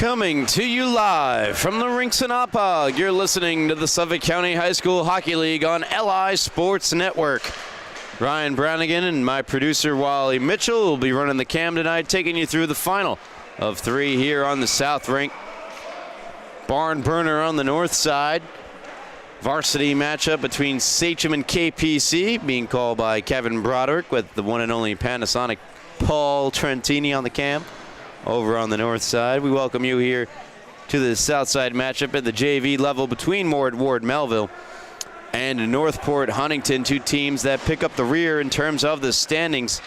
Coming to you live from the rinks in Oppog, you're listening to the Suffolk County High School Hockey League on LI Sports Network. Ryan Brownigan and my producer Wally Mitchell will be running the cam tonight, taking you through the final of three here on the South Rink. Barn burner on the north side. Varsity matchup between Sachem and KPC, being called by Kevin Broderick with the one and only Panasonic Paul Trentini on the cam. Over on the north side, we welcome you here to the south side matchup at the JV level between Ward Melville and Northport Huntington, two teams that pick up the rear in terms of the standings.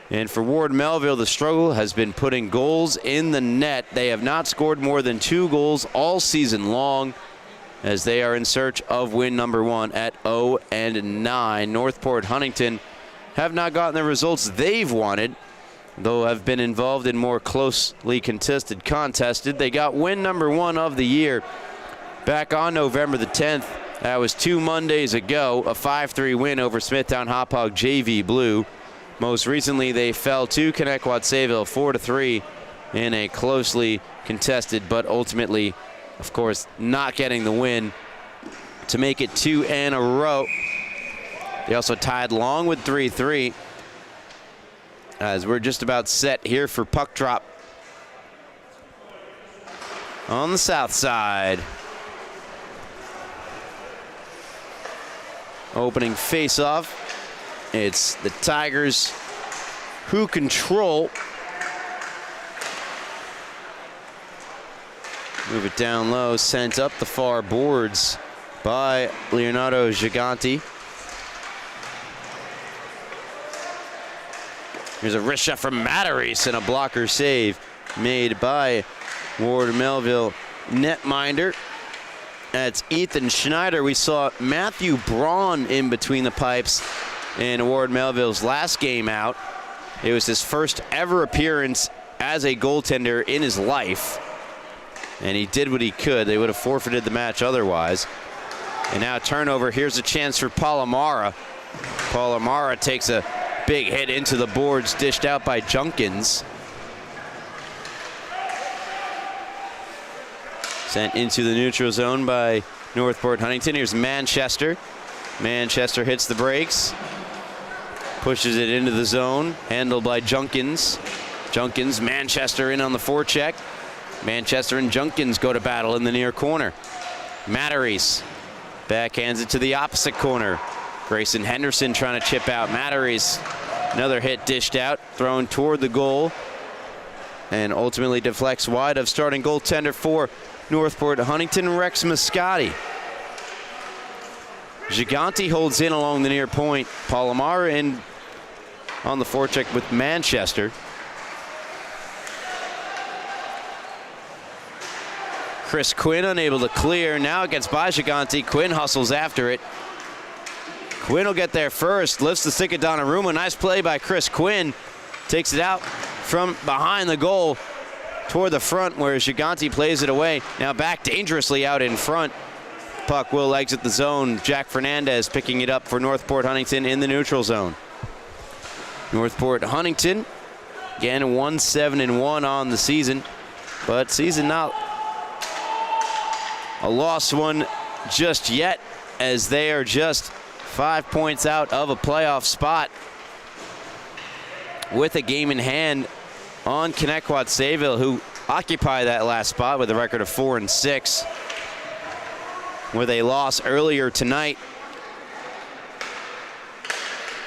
And for Ward Melville, the struggle has been putting goals in the net. They have not scored more than 2 goals all season long, as they are in search of win number 1 at 0-9. Northport Huntington have not gotten the results they've wanted, though have been involved in more closely contested. They got win number 1 of the year back on November the 10th. That was 2 Mondays ago, a 5-3 win over Smithtown Hauppauge JV Blue. Most recently, they fell to Connecticut-Sayville 4-3 in a closely contested, but ultimately, of course, not getting the win to make it 2 in a row. They also tied Long with 3-3. As we're just about set here for puck drop on the south side. Opening face-off. It's the Tigers who control. Move it down low, sent up the far boards by Leonardo Giganti. Here's a wrist shot from Matteries and a blocker save made by Ward Melville netminder. That's Ethan Schneider. We saw Matthew Braun in between the pipes in Ward Melville's last game out. It was his first ever appearance as a goaltender in his life, and he did what he could. They would have forfeited the match otherwise. And now turnover. Here's a chance for Palomara. Palomara takes a big hit into the boards, dished out by Junkins. Sent into the neutral zone by Northport Huntington. Here's Manchester. Manchester hits the brakes. Pushes it into the zone. Handled by Junkins. Junkins, Manchester in on the forecheck. Manchester and Junkins go to battle in the near corner. Matteries backhands it to the opposite corner. Grayson Henderson trying to chip out. Matteries, another hit dished out, thrown toward the goal, and ultimately deflects wide of starting goaltender for Northport Huntington, Rex Muscati. Giganti holds in along the near point. Palomara in on the forecheck with Manchester. Chris Quinn unable to clear. Now it gets by Giganti. Quinn hustles after it. Quinn will get there first, lifts the stick at Donnarumma. Nice play by Chris Quinn. Takes it out from behind the goal toward the front, where Giganti plays it away. Now back dangerously out in front. Puck will exit the zone. Jack Fernandez picking it up for Northport Huntington in the neutral zone. Northport Huntington, again 1-7-1 on the season, but season not a lost one just yet, as they are just 5 points out of a playoff spot with a game in hand on Connecticut-Sayville, who occupy that last spot with a record of 4-6, with a loss earlier tonight.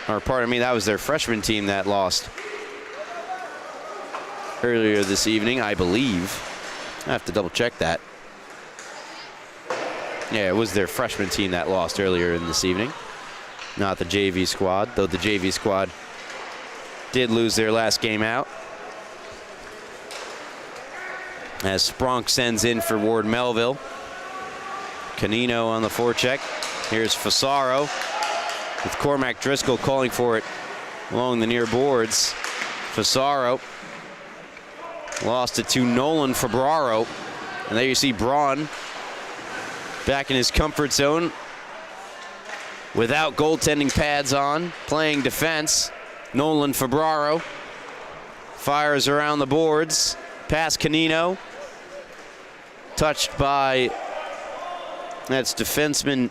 Or pardon me, that was their freshman team that lost earlier this evening, I believe. I have to double check that. Yeah, it was their freshman team that lost earlier in this evening, not the JV squad, though the JV squad did lose their last game out. As Spronk sends in for Ward Melville. Canino on the forecheck. Here's Fasaro with Cormac Driscoll calling for it along the near boards. Fasaro lost it to Nolan Fabraro. And there you see Braun back in his comfort zone without goaltending pads on, playing defense. Nolan Fabraro fires around the boards. Past Canino. Touched by, that's defenseman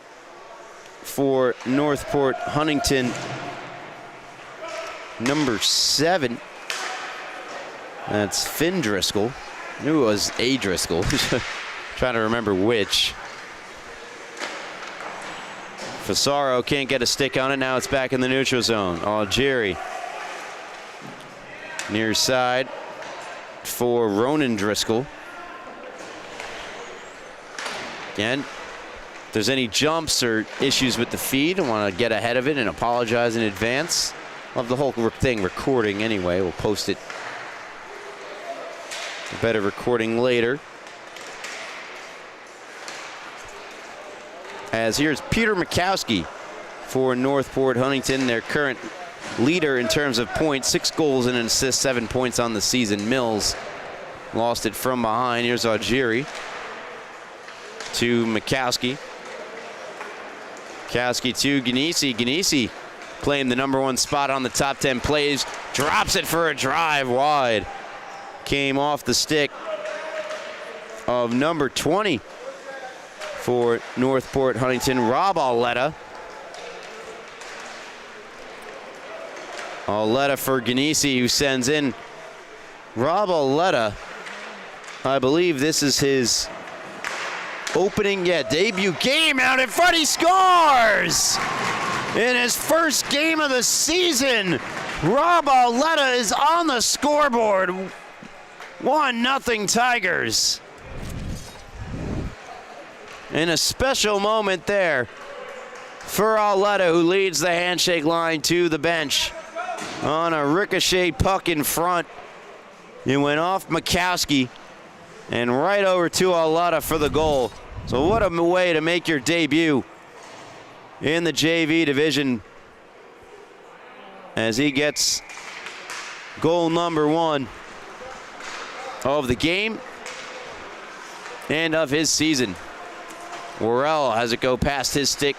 for Northport, Huntington, number 7. That's Finn Driscoll. I knew it was a Driscoll. Trying to remember which. Fasaro can't get a stick on it. Now it's back in the neutral zone. Algieri. Near side for Ronan Driscoll. Again, if there's any jumps or issues with the feed, I want to get ahead of it and apologize in advance. I'll have the whole thing recording anyway. We'll post it. A better recording later. As here's Peter Mikowski for Northport Huntington, their current leader in terms of points. 6 goals and an assist, 7 points on the season. Mills lost it from behind. Here's Algieri to Mikowski. Mikowski to Ganesi. Ganesi claimed the number 1 spot on the top 10 plays. Drops it for a drive wide. Came off the stick of number 20 for Northport Huntington, Rob Auletta. Auletta for Ganesi, who sends in Rob Auletta. I believe this is his opening, debut game out in front. He scores! In his first game of the season, Rob Auletta is on the scoreboard. 1-0 Tigers. In a special moment there for Auletta, who leads the handshake line to the bench. On a ricochet puck in front. It went off Mikowski and right over to Auletta for the goal. So what a way to make your debut in the JV division as he gets goal number 1 of the game and of his season. Worrell has it go past his stick.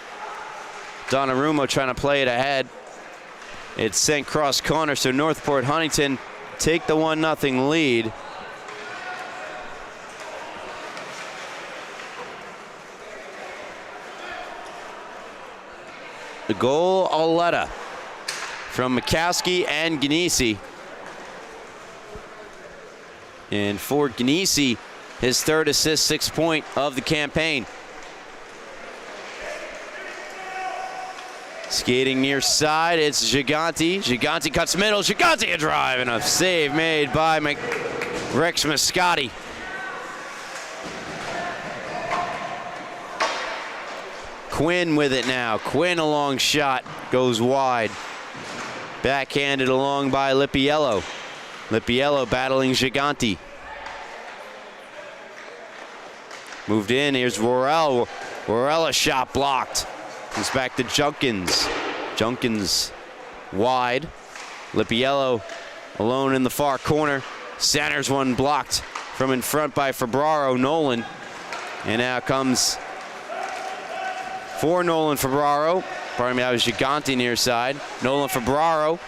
Donnarumma trying to play it ahead. It's sent cross corner, so Northport Huntington take the 1-0 lead. The goal, Auletta from Mikowski and Ganesi. And for Ganesi, his 3rd assist, 6th point of the campaign. Skating near side, it's Gigante. Gigante cuts middle. Gigante a drive and a save made by Rex Mascotti. Quinn with it now. Quinn a long shot, goes wide. Backhanded along by Lippiello. Lippiello battling Gigante. Moved in, here's Worrell. Worrell a shot blocked. Comes back to Junkins. Junkins wide. Lippiello alone in the far corner. Centers one blocked from in front by Febraro. Nolan. And now comes for Nolan Febraro. Pardon me, that was Gigante near side. Nolan Febraro.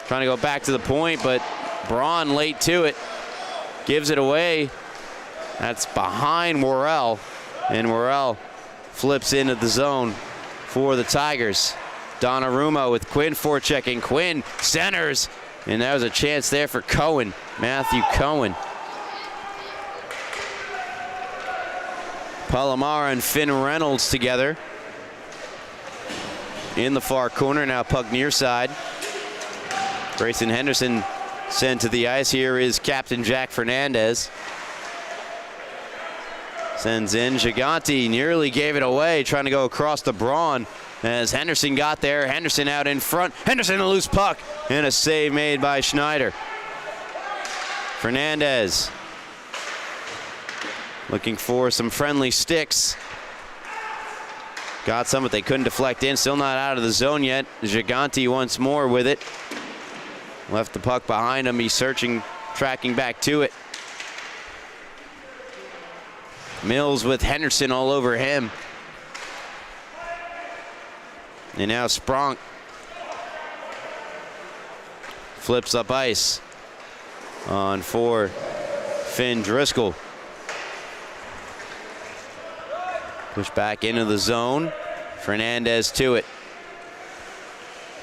Trying to go back to the point, but Braun late to it. Gives it away. That's behind Worrell. And Worrell flips into the zone for the Tigers. Donnarumma with Quinn forechecking. Quinn centers, and there was a chance there for Cohen, Matthew Cohen. Palomara and Finn Reynolds together in the far corner. Now puck near side. Grayson Henderson sent to the ice. Here is Captain Jack Fernandez. Sends in. Gigante nearly gave it away, trying to go across the Braun as Henderson got there. Henderson out in front. Henderson a loose puck and a save made by Schneider. Fernandez looking for some friendly sticks. Got some, but they couldn't deflect in. Still not out of the zone yet. Gigante once more with it. Left the puck behind him. He's searching, tracking back to it. Mills with Henderson all over him. And now Spronk flips up ice. on for Finn Driscoll. Push back into the zone. Fernandez to it.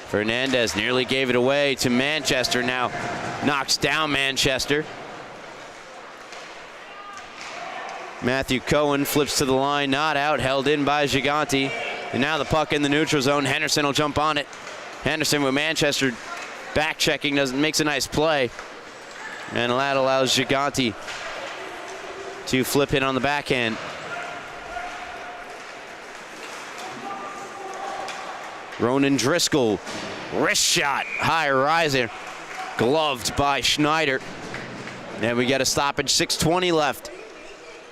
Fernandez nearly gave it away to Manchester. Now knocks down Manchester. Matthew Cohen flips to the line, not out, held in by Giganti. And now the puck in the neutral zone. Henderson will jump on it. Henderson with Manchester back checking, makes a nice play. And that allows Giganti to flip it on the backhand. Ronan Driscoll, wrist shot, high riser, gloved by Schneider. And we got a stoppage, 6:20 left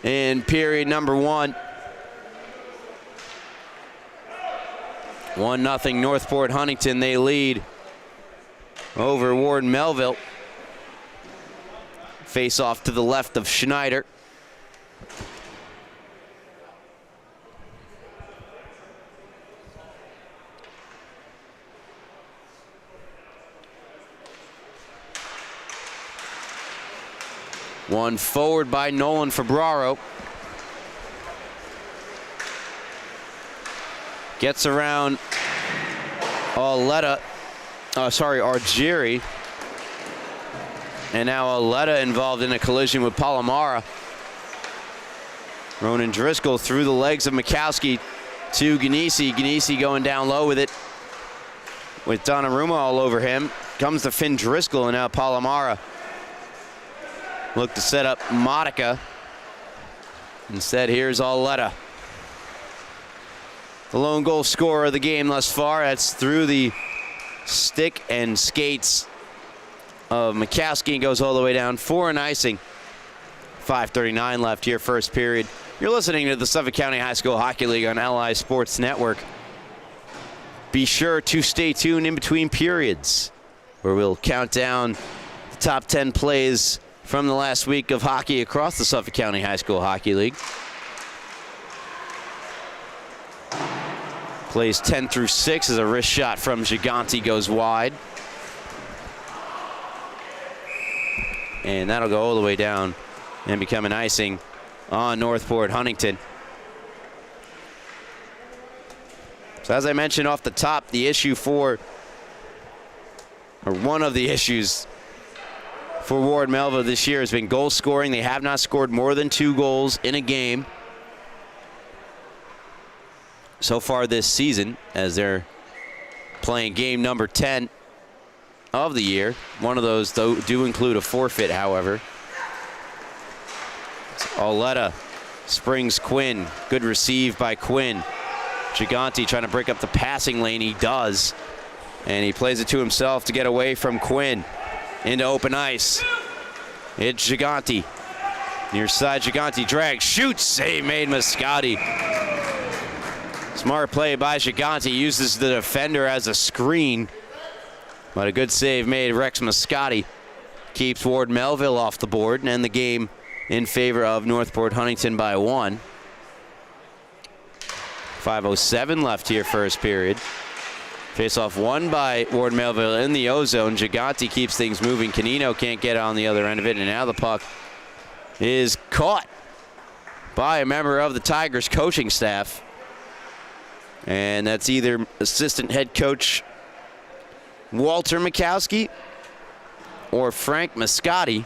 in period number 1. 1-0 Northport Huntington, they lead over Ward Melville. Face off to the left of Schneider. One forward by Nolan Febraro. Gets around Argieri. And now Aletta involved in a collision with Palomara. Ronan Driscoll through the legs of Mikowski to Ganesi. Ganesi going down low with it. With Donnarumma all over him. Comes to Finn Driscoll, and now Palomara look to set up Modica. Instead, here's Aletta. The lone goal scorer of the game thus far. That's through the stick and skates of Mikowski, and goes all the way down for an icing. 5:39 left here, first period. You're listening to the Suffolk County High School Hockey League on LI Sports Network. Be sure to stay tuned in between periods, where we'll count down the top 10 plays from the last week of hockey across the Suffolk County High School Hockey League. Plays 10 through 6 as a wrist shot from Giganti goes wide. And that'll go all the way down and become an icing on Northport Huntington. So as I mentioned off the top, one of the issues for Ward Melville this year has been goal scoring. They have not scored more than 2 goals in a game so far this season, as they're playing game number 10 of the year. One of those, though, do include a forfeit, however. Aletta springs Quinn. Good receive by Quinn. Giganti trying to break up the passing lane. He does. And he plays it to himself to get away from Quinn. Into open ice. It's Giganti. Near side, Giganti drags, shoots, save made Mascotti. Smart play by Giganti, uses the defender as a screen. But a good save made. Rex Mascotti keeps Ward Melville off the board and end the game in favor of Northport Huntington by 1. 5:07 left here, first period. Face-off won by Ward Melville in the O-zone. Giganti keeps things moving. Canino can't get on the other end of it, and now the puck is caught by a member of the Tigers coaching staff. And that's either assistant head coach Walter Mikowski or Frank Mascotti.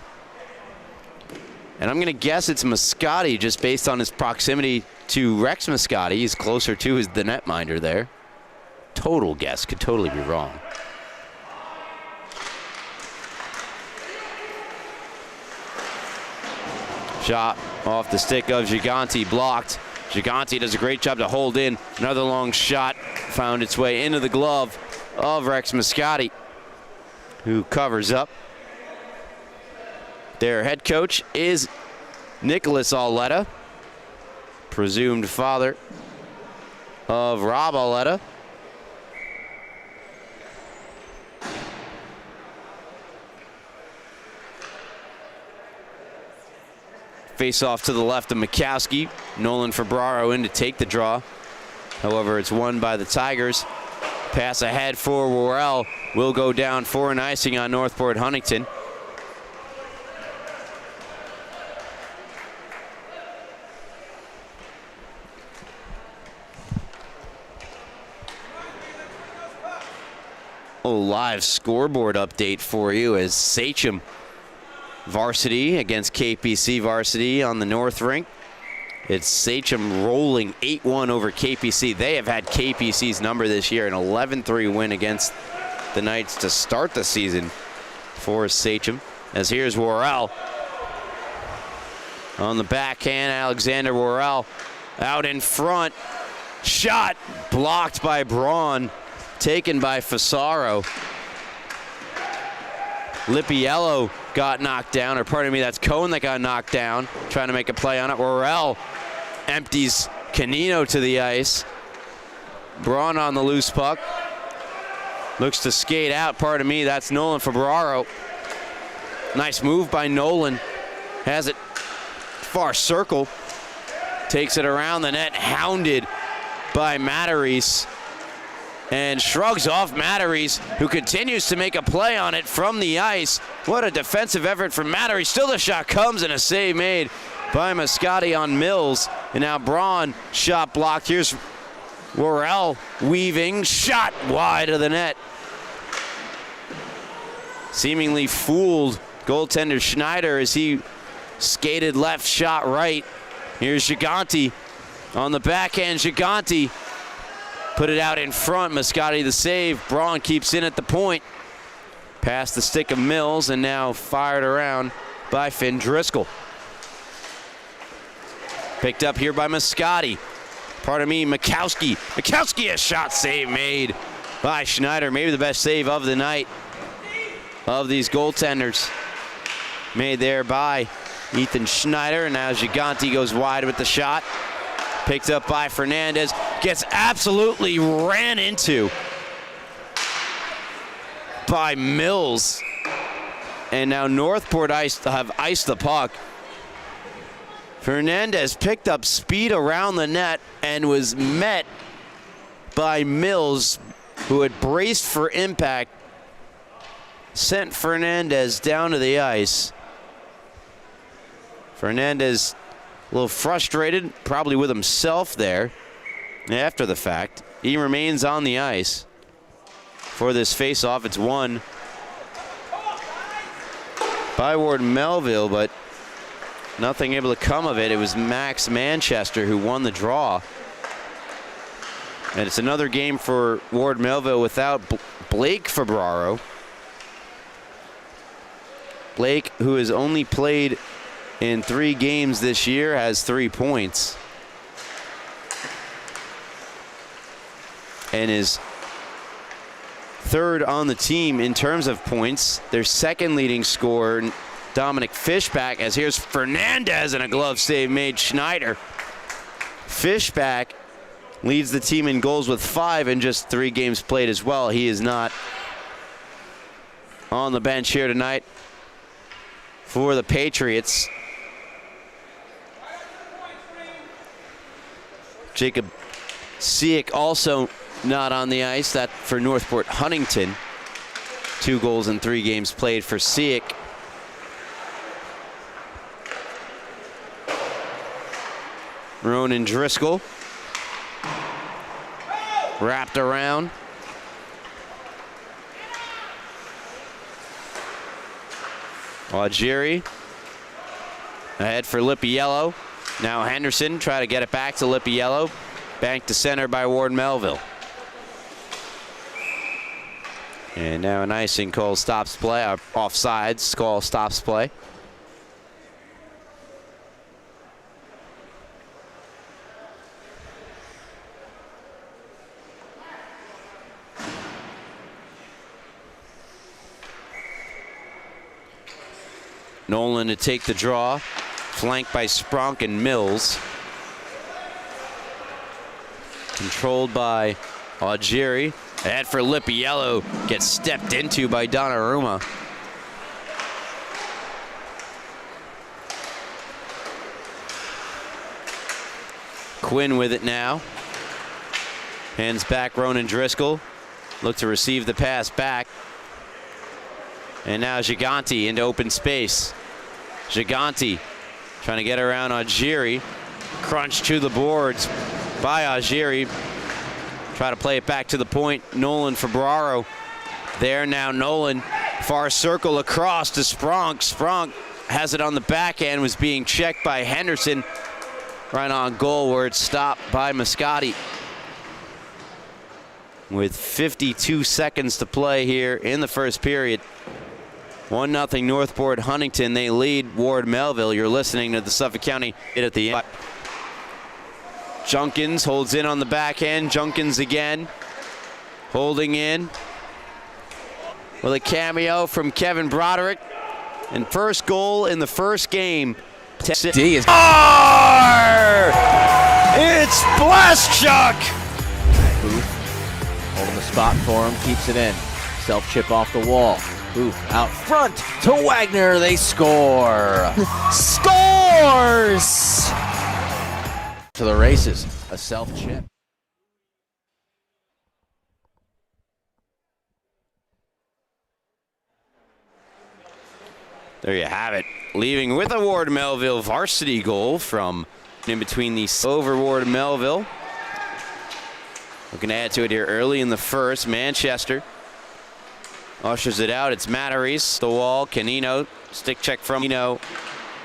And I'm going to guess it's Mascotti just based on his proximity to Rex Mascotti. He's closer to the netminder there. Total guess, could totally be wrong. Shot off the stick of Giganti, blocked. Giganti does a great job to hold in. Another long shot found its way into the glove of Rex Mascotti, who covers up. Their head coach is Nicholas Aletta, presumed father of Rob Aletta. Face off to the left of Mikowski. Nolan Febraro in to take the draw. However, it's won by the Tigers. Pass ahead for Worrell. Will go down for an icing on Northport Huntington. live scoreboard update for you as Sachem varsity against KPC varsity on the North Rink. It's Sachem rolling 8-1 over KPC. They have had KPC's number this year, an 11-3 win against the Knights to start the season for Sachem. As here's Worrell. On the backhand, Alexander Worrell out in front. Shot blocked by Braun, taken by Fasaro. Lippiello got knocked down, or pardon me, that's Cohn that got knocked down, trying to make a play on it. Worrell empties Canino to the ice. Braun on the loose puck. Looks to skate out, pardon me, that's Nolan Fabraro. Nice move by Nolan. Has it far circle. Takes it around the net, hounded by Matarese. And shrugs off Matarese, who continues to make a play on it from the ice. What a defensive effort from Matarese. Still the shot comes and a save made by Moscati on Mills. And now Braun, shot blocked. Here's Worrell weaving, shot wide of the net. Seemingly fooled goaltender Schneider as he skated left, shot right. Here's Gigante on the backhand. Gigante put it out in front. Moscati the save. Braun keeps in at the point. Past the stick of Mills and now fired around by Finn Driscoll. Picked up here by Moscati. Pardon me, Mikowski. Mikowski, a shot save made by Schneider. Maybe the best save of the night of these goaltenders. Made there by Ethan Schneider. And now Gigante goes wide with the shot. Picked up by Fernandez. Gets absolutely ran into by Mills. And now Northport have iced the puck. Fernandez picked up speed around the net and was met by Mills, who had braced for impact. Sent Fernandez down to the ice. Fernandez a little frustrated, probably with himself there after the fact. He remains on the ice for this face-off. It's won by Ward Melville, but nothing able to come of it. It was Max Manchester who won the draw. And it's another game for Ward Melville without Blake Fabraro. Blake, who has only played in 3 games this year, has 3 points. And is third on the team in terms of points. Their second leading scorer, Dominic Fishback, as here's Fernandez and a glove save made Schneider. Fishback leads the team in goals with 5 in just 3 games played as well. He is not on the bench here tonight for the Patriots. Jacob Siek also not on the ice. That for Northport Huntington. 2 goals in 3 games played for Siek. Ronan Driscoll wrapped around. Algieri ahead for Lippiello. Now Henderson try to get it back to Lippiello. Banked to center by Ward Melville. And now an icing call stops play. Offsides call stops play. Nolan to take the draw, flanked by Spronk and Mills. Controlled by Algieri. Ahead for Lippiello, gets stepped into by Donnarumma. Quinn with it now. Hands back Ronan Driscoll. Look to receive the pass back. And now Gigante into open space. Gigante trying to get around Algieri. Crunch to the boards by Algieri. Try to play it back to the point. Nolan Fabraro There now Nolan, far circle across to Spronk. Spronk has it on the backhand, was being checked by Henderson. Right on goal where it's stopped by Mascotti. With 52 seconds to play here in the first period. 1-0 Northport Huntington. They lead Ward Melville. You're listening to the Suffolk County hit at the end. Junkins holds in on the backhand. Junkins again. Holding in. With a cameo from Kevin Broderick. And first goal in the first game. D is It's Blaschuk! Booth holding the spot for him, keeps it in. Self chip off the wall. Booth out front to Wagner. They score. Scores! To the races. A self chip. There you have it. Leaving with a Ward Melville varsity goal from in between the over Ward Melville. Looking to add to it here early in the first. Manchester ushers it out. It's Matarese, the wall. Canino, stick check from Canino.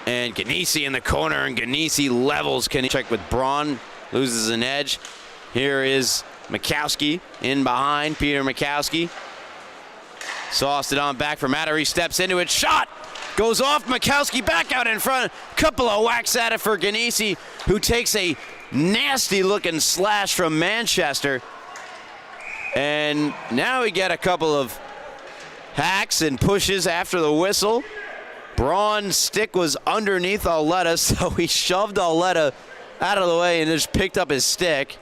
And Ganesi in the corner, and Ganesi levels. Canino check with Braun, loses an edge. Here is Mikowski in behind. Peter Mikowski. Sauced it on back for Matarese, steps into it, shot! Goes off, Mikowski back out in front. Couple of whacks at it for Ganesi, who takes a nasty looking slash from Manchester. And now we get a couple of hacks and pushes after the whistle. Braun's stick was underneath Auletta, so he shoved Auletta out of the way and just picked up his stick.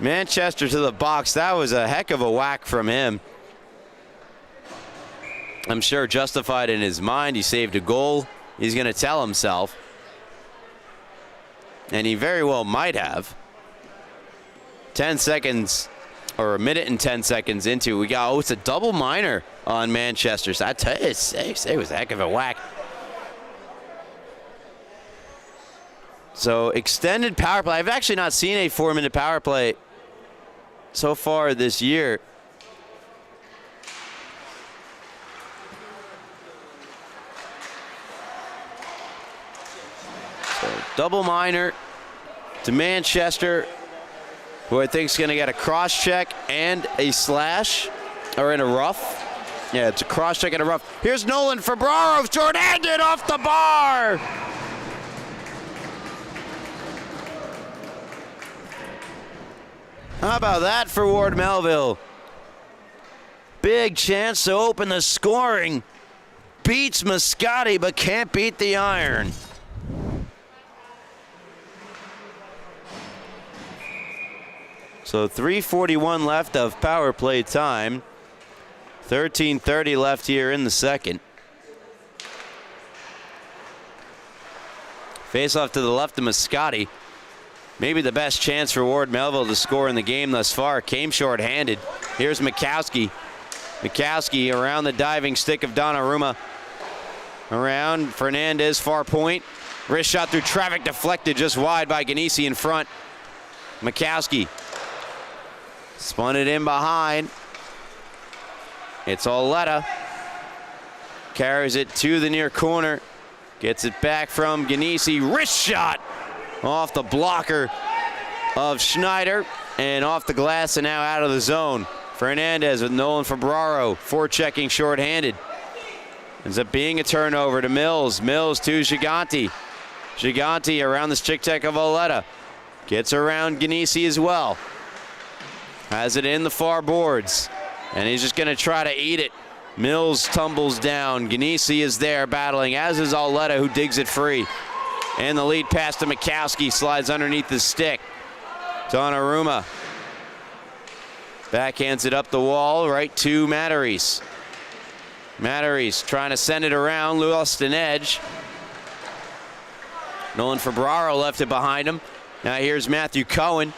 Manchester to the box. That was a heck of a whack from him. I'm sure justified in his mind. He saved a goal. He's going to tell himself. And he very well might have. 10 seconds, or a minute and 10 seconds into, we got, it's a double minor on Manchester. So I tell you, it was a heck of a whack. So extended power play. I've actually not seen a 4-minute power play so far this year. So double minor to Manchester, who I think is going to get a cross check and a slash, or in a rough. Yeah, it's a cross check and a rough. Here's Nolan for Braro, short-handed off the bar. How about that for Ward Melville? Big chance to open the scoring. Beats Mascotti, but can't beat the iron. So 3:41 left of power play time. 13:30 left here in the second. Face off to the left of Mascotti. Maybe the best chance for Ward Melville to score in the game thus far. Came short-handed. Here's Mikowski. Mikowski around the diving stick of Donnarumma. Around Fernandez, far point. Wrist shot through traffic, deflected just wide by Ganesi in front. Mikowski spun it in behind. It's Auletta. Carries it to the near corner. Gets it back from Ganesi. Wrist shot off the blocker of Schneider and off the glass and now out of the zone. Fernandez with Nolan Fabraro, forechecking short-handed. Ends up being a turnover to Mills. Mills to Giganti. Giganti around the stick check of Auletta. Gets around Ganesi as well. Has it in the far boards. And he's just going to try to eat it. Mills tumbles down. Ganesi is there battling, as is Auletta, who digs it free. And the lead pass to Mikowski slides underneath the stick. Donnarumma backhands it up the wall right to Matarese. Matarese trying to send it around, lost an edge. Nolan Fabraro left it behind him. Now here's Matthew Cohen.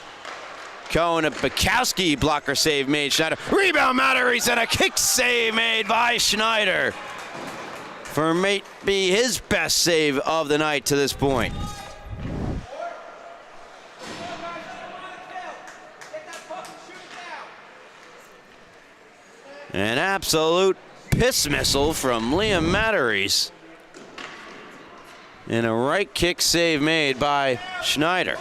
Cohen, a Bukowski blocker save made. Schneider, rebound Matarese, and a kick save made by Schneider. For maybe his best save of the night to this point. absolute piss missile from Liam Matteries. And a right kick save made by Schneider.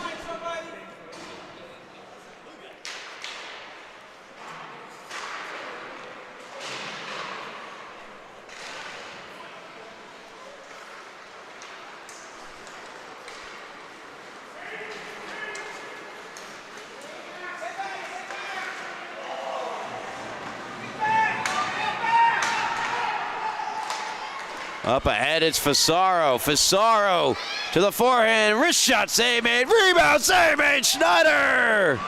Up ahead, it's Fasaro. Fasaro to the forehand. Wrist shot save made. Rebound save made. Schneider.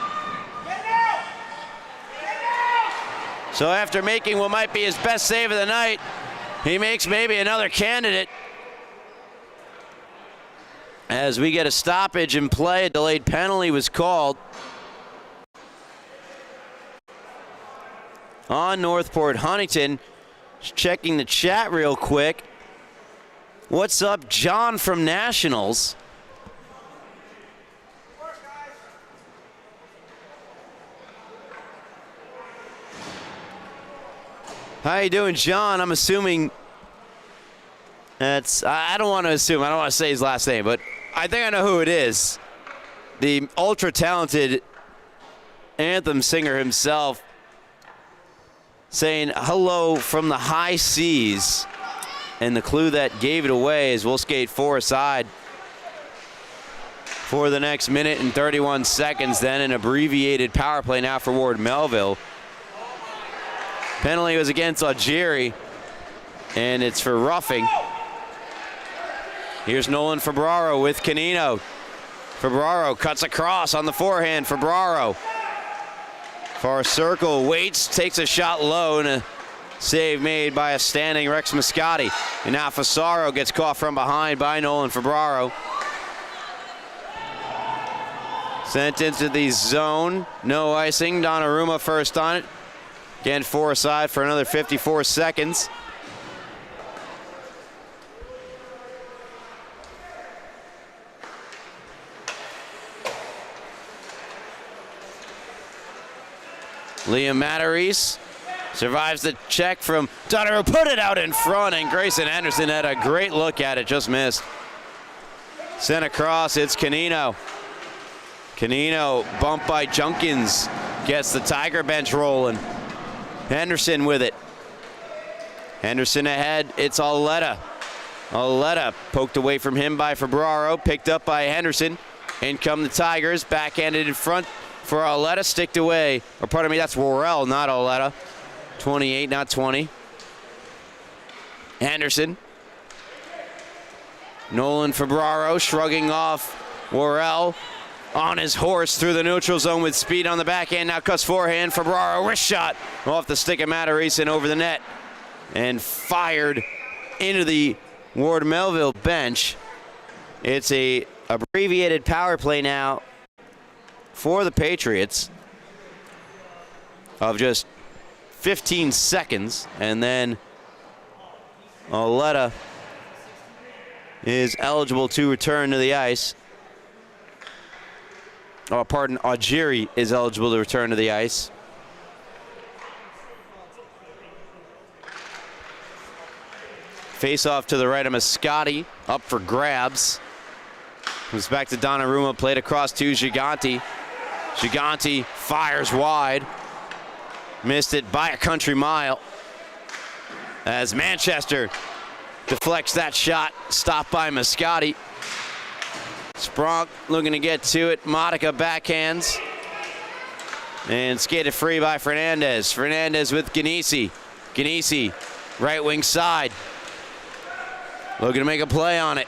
So after making what might be his best save of the night, he makes maybe another candidate. As we get a stoppage in play, a delayed penalty was called on Northport Huntington. Just checking the chat real quick. What's up, John from Nationals? How you doing, John? I'm assuming that's, I don't want to assume, I don't want to say his last name, but I think I know who it is. The ultra-talented anthem singer himself saying hello from the high seas. And the clue that gave it away is we'll skate 4 aside for the next minute and 31 seconds. Then an abbreviated power play now for Ward Melville. Penalty was against Algieri, and it's for roughing. Here's Nolan Febraro with Canino. Febraro cuts across on the forehand. Febraro. Far circle, waits, takes a shot low, and a save made by a standing Rex Moscati. And now Fasaro gets caught from behind by Nolan Febraro. Sent into the zone. No icing. Donnarumma first on it. Again, 4 aside for another 54 seconds. Liam Matteries survives the check from Donnarumma, put it out in front, and Grayson Anderson had a great look at it, just missed. Sent across, it's Canino. Canino, bumped by Junkins, gets the Tiger bench rolling. Henderson with it. Henderson ahead, it's Auletta. Auletta poked away from him by Febraro, picked up by Henderson. In come the Tigers, backhanded in front for Auletta, sticked away. Or pardon me, that's Worrell, not Auletta. 28, not 20. Henderson. Nolan Febraro shrugging off Worrell on his horse through the neutral zone with speed on the backhand. Now cuts forehand. Febraro, wrist shot off the stick of Matteries and over the net. And fired into the Ward Melville bench. It's a abbreviated power play now for the Patriots of just 15 seconds, and then Auletta is eligible to return to the ice. Oh, pardon, Algieri is eligible to return to the ice. Face off to the right of Moscati, up for grabs. Comes back to Donnarumma, played across to Gigante. Gigante fires wide. Missed it by a country mile. As Manchester deflects that shot, stopped by Moscati. Spronk looking to get to it. Modica backhands. And skated free by Fernandez. Fernandez with Ganesi. Ganesi, right wing side. Looking to make a play on it.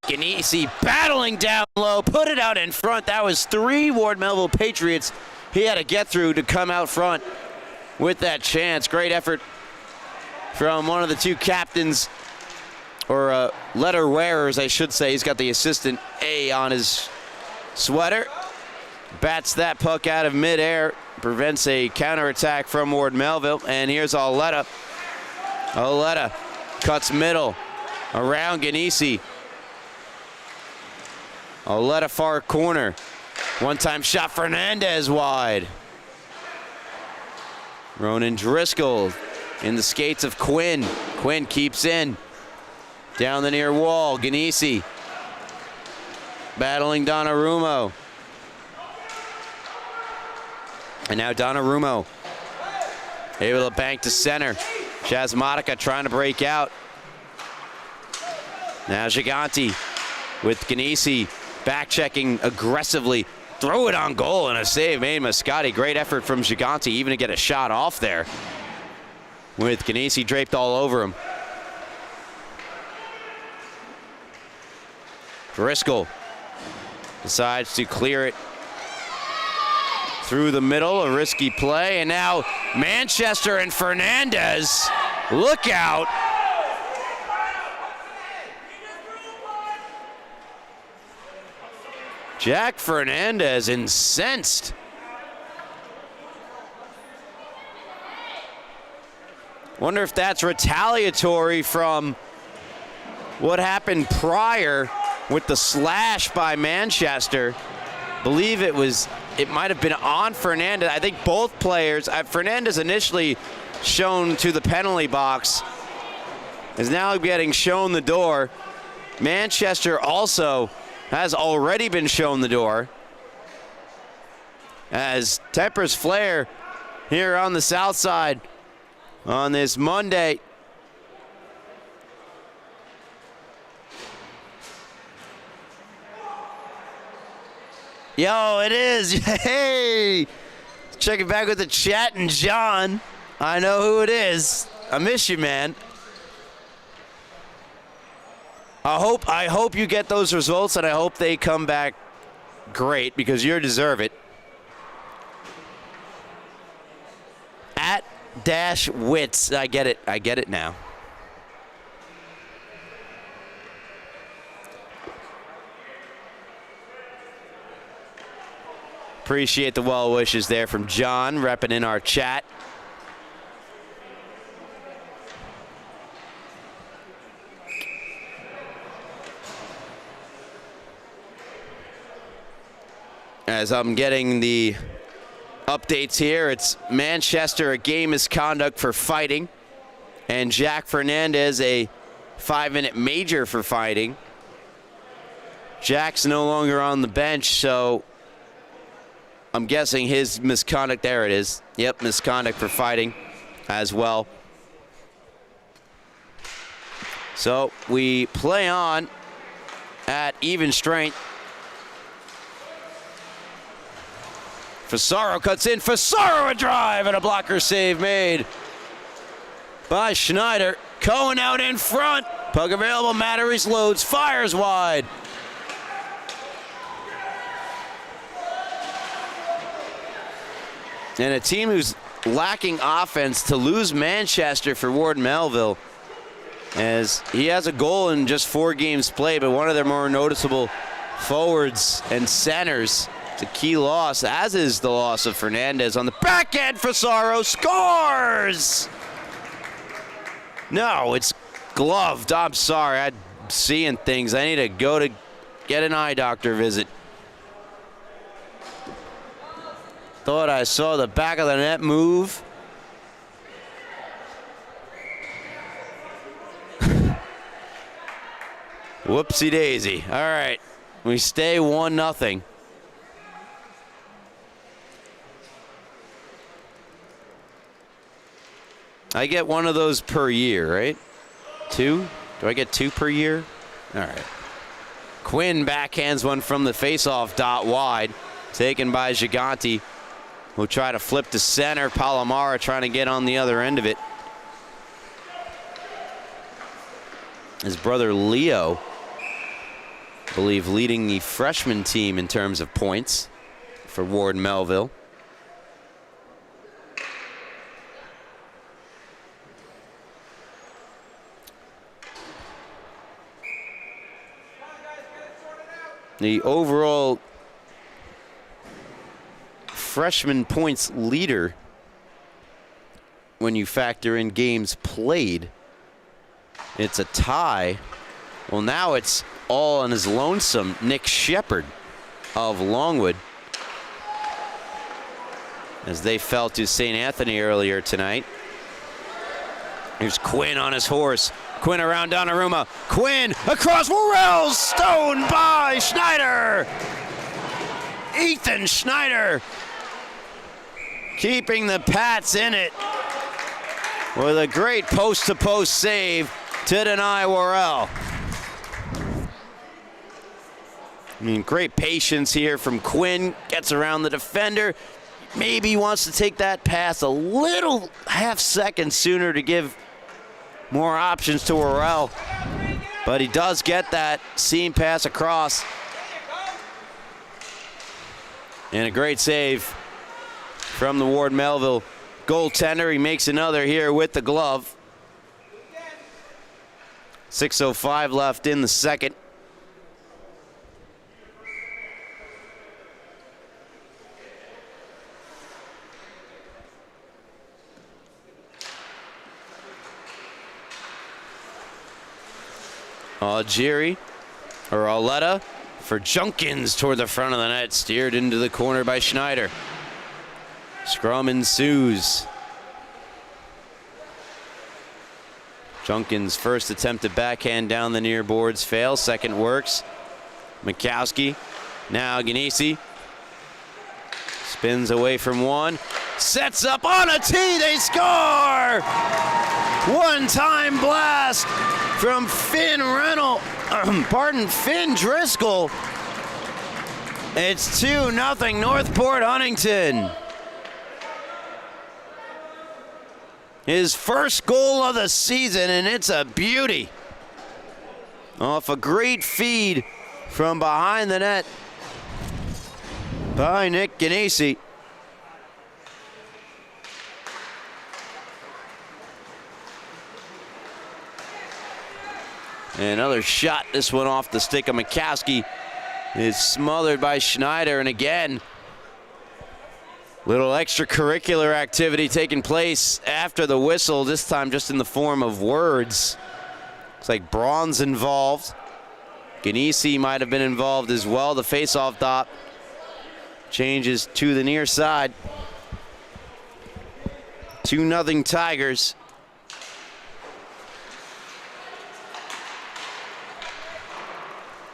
Ganesi battling down low, put it out in front. That was 3 Ward Melville Patriots he had to get through to come out front with that chance. Great effort from one of the 2 captains, or letter wearers, I should say. He's got the assistant A on his sweater. Bats that puck out of midair, prevents a counterattack from Ward Melville. And here's Auletta. Auletta cuts middle around Ganesi. Auletta far corner. One-time shot, Fernandez wide. Ronan Driscoll in the skates of Quinn. Quinn keeps in. Down the near wall, Ganesi battling Donnarumma. And now Donnarumma able to bank to center. Jasmodica trying to break out. Now Giganti with Ganesi back checking aggressively. Throw it on goal and a save made Mascotti. Great effort from Giganti even to get a shot off there with Ganesi draped all over him. Driscoll decides to clear it through the middle, a risky play, and now Manchester and Fernandez. Look out. Jack Fernandez incensed. Wonder if that's retaliatory from what happened prior with the slash by Manchester. Believe it might have been on Fernandez. I think both players, Fernandez initially shown to the penalty box, is now getting shown the door. Manchester also has already been shown the door as tempers flare here on the south side on this Monday. Yo, it is. Hey, check it back with the chat and John. I know who it is. I miss you, man. I hope you get those results, and I hope they come back great because you deserve it. At Dash Wits, I get it now. Appreciate the well wishes there from John, repping in our chat. As I'm getting the updates here, it's Manchester, a game misconduct for fighting, and Jack Fernandez, a 5-minute major for fighting. Jack's no longer on the bench, so I'm guessing his misconduct, there it is. Yep, misconduct for fighting as well. So we play on at even strength. Fasaro cuts in. Fasaro a drive and a blocker save made by Schneider. Cohen out in front. Puck available. Matteries loads. Fires wide. And a team who's lacking offense to lose Manchester for Ward Melville, as he has a goal in just 4 games played, but one of their more noticeable forwards and centers. It's a key loss, as is the loss of Fernandez. On the back end, Fasaro scores! No, it's gloved. I'm sorry, I'm seeing things. I need to go to get an eye doctor visit. Thought I saw the back of the net move. Whoopsie daisy. All right, we stay 1-0. I get one of those per year, right? 2? Do I get 2 per year? All right. Quinn backhands one from the faceoff dot wide, taken by Giganti. We'll try to flip to center. Palomara trying to get on the other end of it. His brother Leo, I believe, leading the freshman team in terms of points for Ward Melville. The overall freshman points leader when you factor in games played, it's a tie. Well, now it's all on his lonesome. Nick Shepard of Longwood as they fell to St. Anthony earlier tonight. Here's Quinn on his horse. Quinn around Donnarumma. Quinn across Worrell, stoned by Schneider. Ethan Schneider keeping the Pats in it with a great post-to-post save to deny Worrell. I mean, great patience here from Quinn. Gets around the defender. Maybe wants to take that pass a little half second sooner to give more options to Worrell. But he does get that seam pass across. And a great save from the Ward Melville goaltender. He makes another here with the glove. 6:05 left in the second. Auletta for Junkins toward the front of the net, steered into the corner by Schneider. Scrum ensues. Junkins' first attempted backhand down the near boards fails. Second works. Mikowski. Now Ganesi. Spins away from one. Sets up on a tee. They score! One-time blast from Finn Driscoll. It's 2-0 Northport Huntington. His first goal of the season, and it's a beauty. Off a great feed from behind the net by Nick Ganesi. And another shot, this one off the stick of Mikowski, is smothered by Schneider, and again, little extracurricular activity taking place after the whistle, this time just in the form of words. Looks like Braun's involved. Ganesi might have been involved as well. The face-off dot changes to the near side. 2-0 Tigers.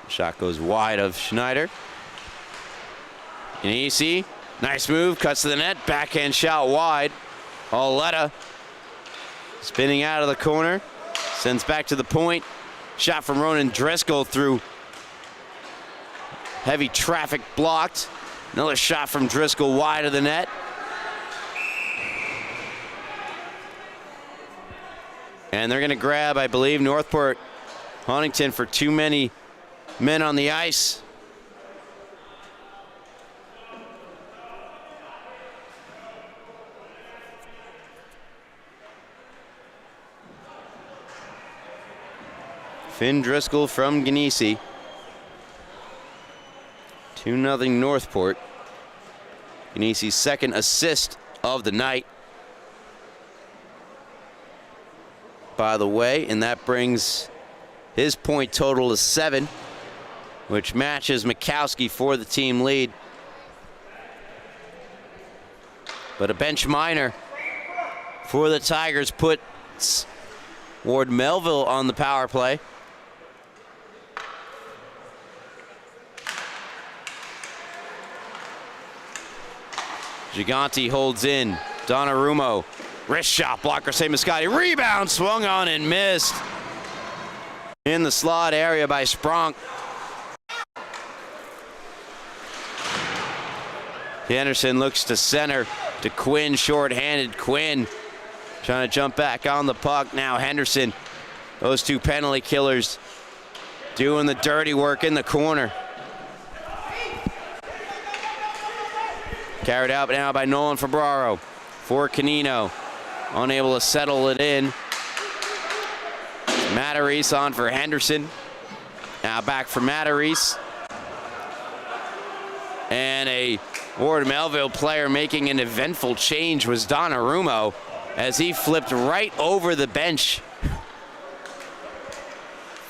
Shot goes wide of Schneider. Ganesi, nice move, cuts to the net, backhand shot wide. Auletta spinning out of the corner, sends back to the point. Shot from Ronan Driscoll through heavy traffic blocked. Another shot from Driscoll wide of the net. And they're gonna grab, I believe, Northport Huntington for too many men on the ice. Finn Driscoll from Ganesi. 2-0 Northport. Ganesi's second assist of the night, by the way, and that brings his point total to 7, which matches Mikowski for the team lead. But a bench minor for the Tigers puts Ward Melville on the power play. Gigante holds in. Donnarumma, wrist shot, blocker, St. Moscati. Rebound, swung on and missed. In the slot area by Spronk. Henderson looks to center to Quinn, short-handed. Quinn trying to jump back on the puck. Now Henderson, those two penalty killers doing the dirty work in the corner. Carried out now by Nolan Fabraro for Canino. Unable to settle it in. Matarese on for Henderson. Now back for Matarese. And a Ward Melville player making an eventful change was Donnarumma as he flipped right over the bench.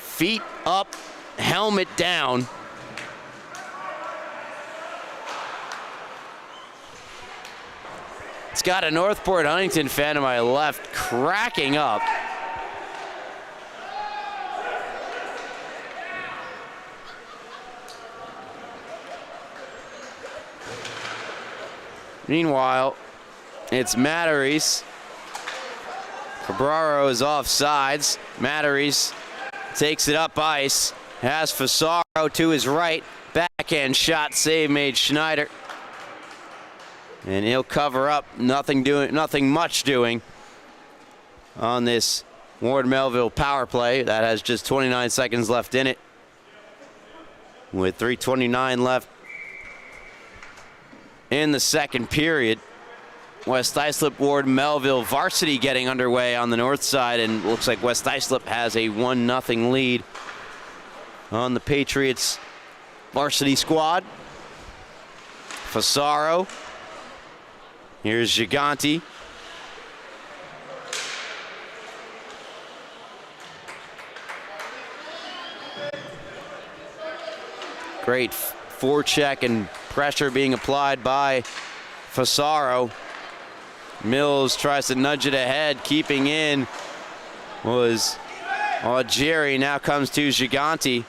Feet up, helmet down. It's got a Northport Huntington fan to my left cracking up. Meanwhile, it's Matteries. Cabraro is offsides. Matteries takes it up ice. Has Fasaro to his right. Backhand shot, save made Schneider. And he'll cover up. Nothing much doing on this Ward Melville power play that has just 29 seconds left in it. With 3:29 left in the second period. West Islip, Ward Melville varsity getting underway on the north side, and looks like West Islip has a 1-0 lead on the Patriots varsity squad. Fasaro. Here's Gigante. Great forecheck and pressure being applied by Fasaro. Mills tries to nudge it ahead. Keeping in was Jerry. Now comes to Gigante.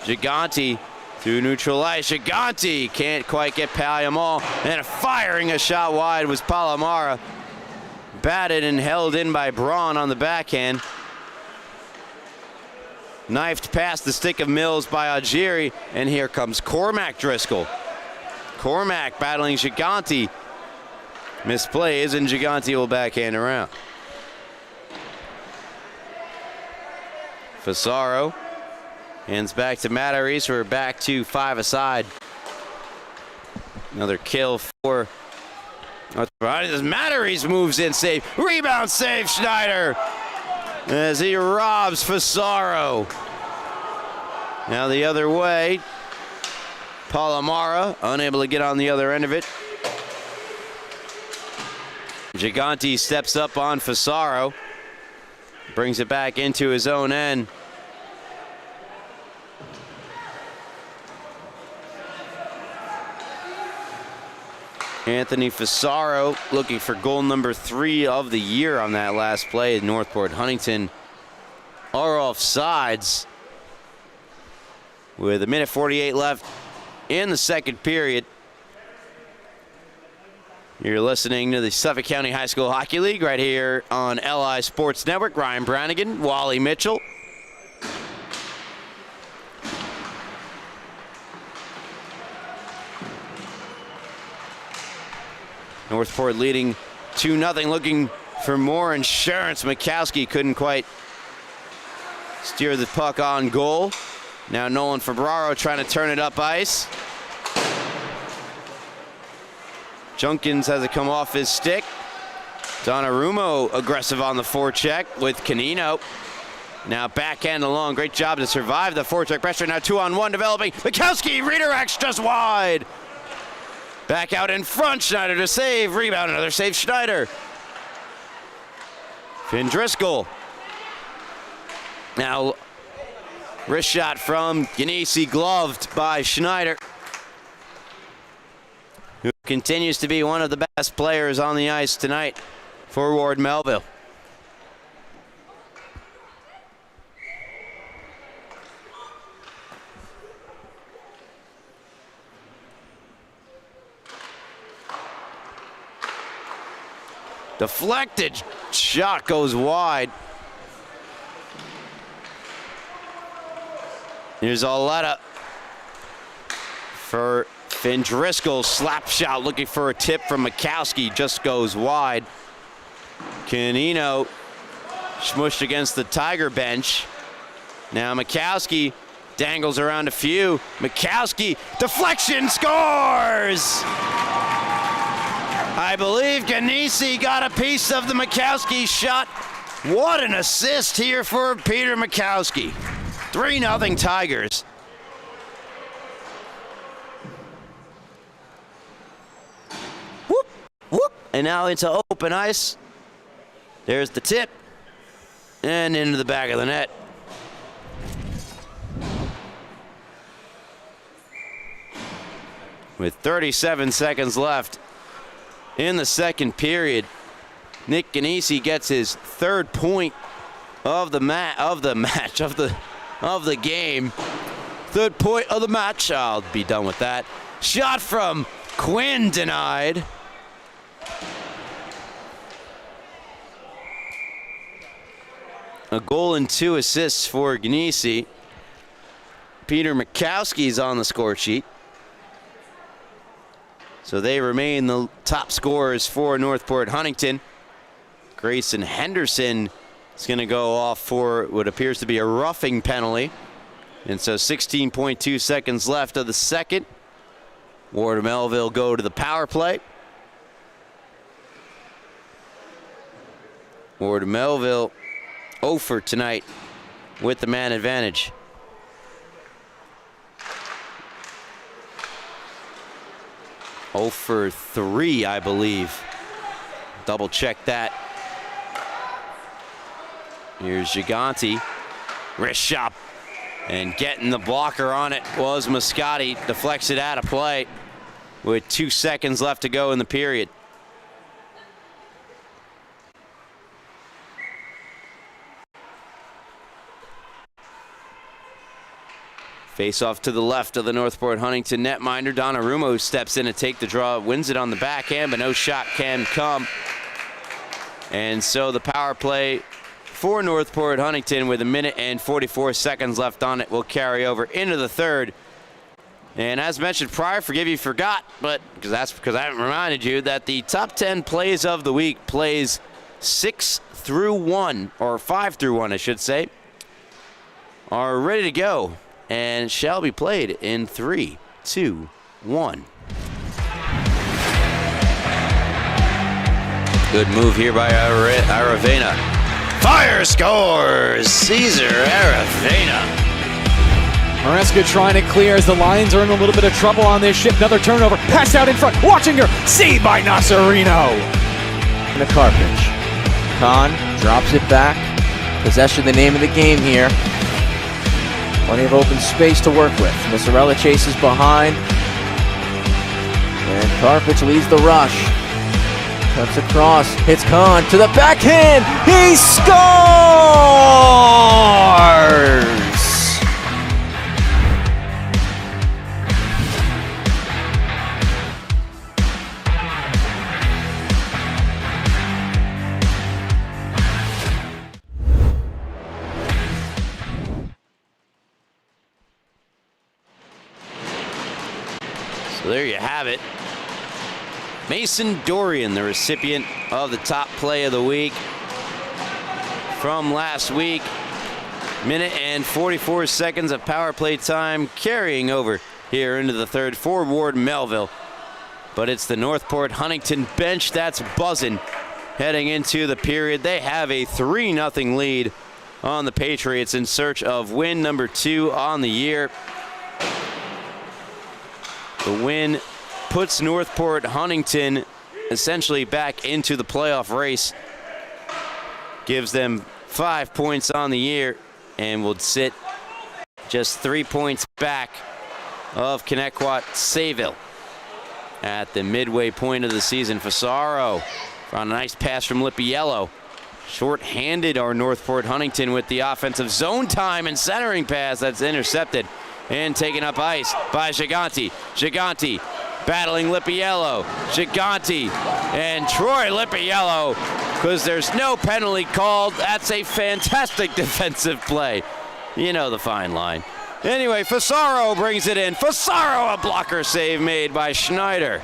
Gigante to neutral ice. Gigante can't quite get Palomar. And firing a shot wide was Palomara. Batted and held in by Braun on the backhand. Knifed past the stick of Mills by Algieri. And here comes Cormac Driscoll. Cormac battling Gigante. Misplays, and Gigante will backhand around. Fasaro hands back to Matteries. We're back to 5 aside. Another kill for Matteries moves in, save. Rebound save, Schneider, as he robs Fasaro. Now the other way. Palomara unable to get on the other end of it. Gigante steps up on Fasaro. Brings it back into his own end. Anthony Fasaro looking for goal number 3 of the year on that last play. Northport Huntington are off sides with 1:48 left in the second period. You're listening to the Suffolk County High School Hockey League right here on LI Sports Network. Ryan Brannigan, Wally Mitchell. Northport leading 2-0, looking for more insurance. Mikowski couldn't quite steer the puck on goal. Now Nolan Fabraro trying to turn it up ice. Junkins has it come off his stick. Donnarumma aggressive on the forecheck with Canino. Now backhand along. Great job to survive the forecheck pressure. Now 2-on-1 developing. Mikowski redirects just wide. Back out in front. Schneider to save. Rebound. Another save. Schneider. Finn Driscoll. Now wrist shot from Ganesi, gloved by Schneider, who continues to be one of the best players on the ice tonight for Ward Melville. Deflected shot goes wide. Here's Aletta for Finn Driscoll. Slap shot looking for a tip from Mikowski. Just goes wide. Canino smushed against the Tiger bench. Now Mikowski dangles around a few. Mikowski, deflection, scores! I believe Ganesi got a piece of the Mikowski shot. What an assist here for Peter Mikowski. 3-0 Tigers. Whoop, whoop. And now into open ice. There's the tip. And into the back of the net. With 37 seconds left in the second period. Nick Ganese gets his third point of the game. Third point of the match. I'll be done with that. Shot from Quinn denied. A goal and 2 assists for Ganese. Peter Mikowski's on the score sheet. So they remain the top scorers for Northport Huntington. Grayson Henderson is going to go off for what appears to be a roughing penalty. And so 16.2 seconds left of the second. Ward Melville go to the power play. Ward Melville 0 for tonight with the man advantage. Oh for 3, I believe. Double check that. Here's Gigante. Wrist shot. And getting the blocker on it was Moscati. Deflects it out of play with 2 seconds left to go in the period. Face off to the left of the Northport Huntington netminder. Donnarumma steps in to take the draw, wins it on the backhand, but no shot can come. And so the power play for Northport Huntington with 1 minute and 44 seconds left on it will carry over into the third. And as mentioned prior, forgive you forgot, but because I haven't reminded you that the top 10 plays of the week, plays 6 through 1, or 5 through 1, I should say, are ready to go and shall be played in 3, 2, 1. Good move here by Aravena. Fire scores! Cesar Aravena. Maresca trying to clear as the Lions are in a little bit of trouble on this ship. Another turnover. Pass out in front. Watchinger. Saved by Nasarino. And the Carpage. Kahn drops it back. Possession the name of the game here. Plenty of open space to work with. Massarella chases behind. And Carpage leads the rush. Cuts across. Hits Kahn to the backhand. He scores! So there you have it. Mason Dorian, the recipient of the top play of the week from last week. 1 minute and 44 seconds of power play time carrying over here into the third for Ward Melville. But it's the Northport Huntington bench that's buzzing heading into the period. They have a 3-0 lead on the Patriots in search of win number 2 on the year. The win puts Northport Huntington essentially back into the playoff race. Gives them 5 points on the year and will sit just 3 points back of Connecticut Sayville at the midway point of the season. Fasaro on a nice pass from Lippiello. Short-handed are Northport Huntington with the offensive zone time and centering pass that's intercepted and taken up ice by Gigante. Gigante battling Lippiello. Gigante and Troy Lippiello, because there's no penalty called. That's a fantastic defensive play. You know the fine line. Anyway, Fasaro brings it in. Fasaro, a blocker save made by Schneider.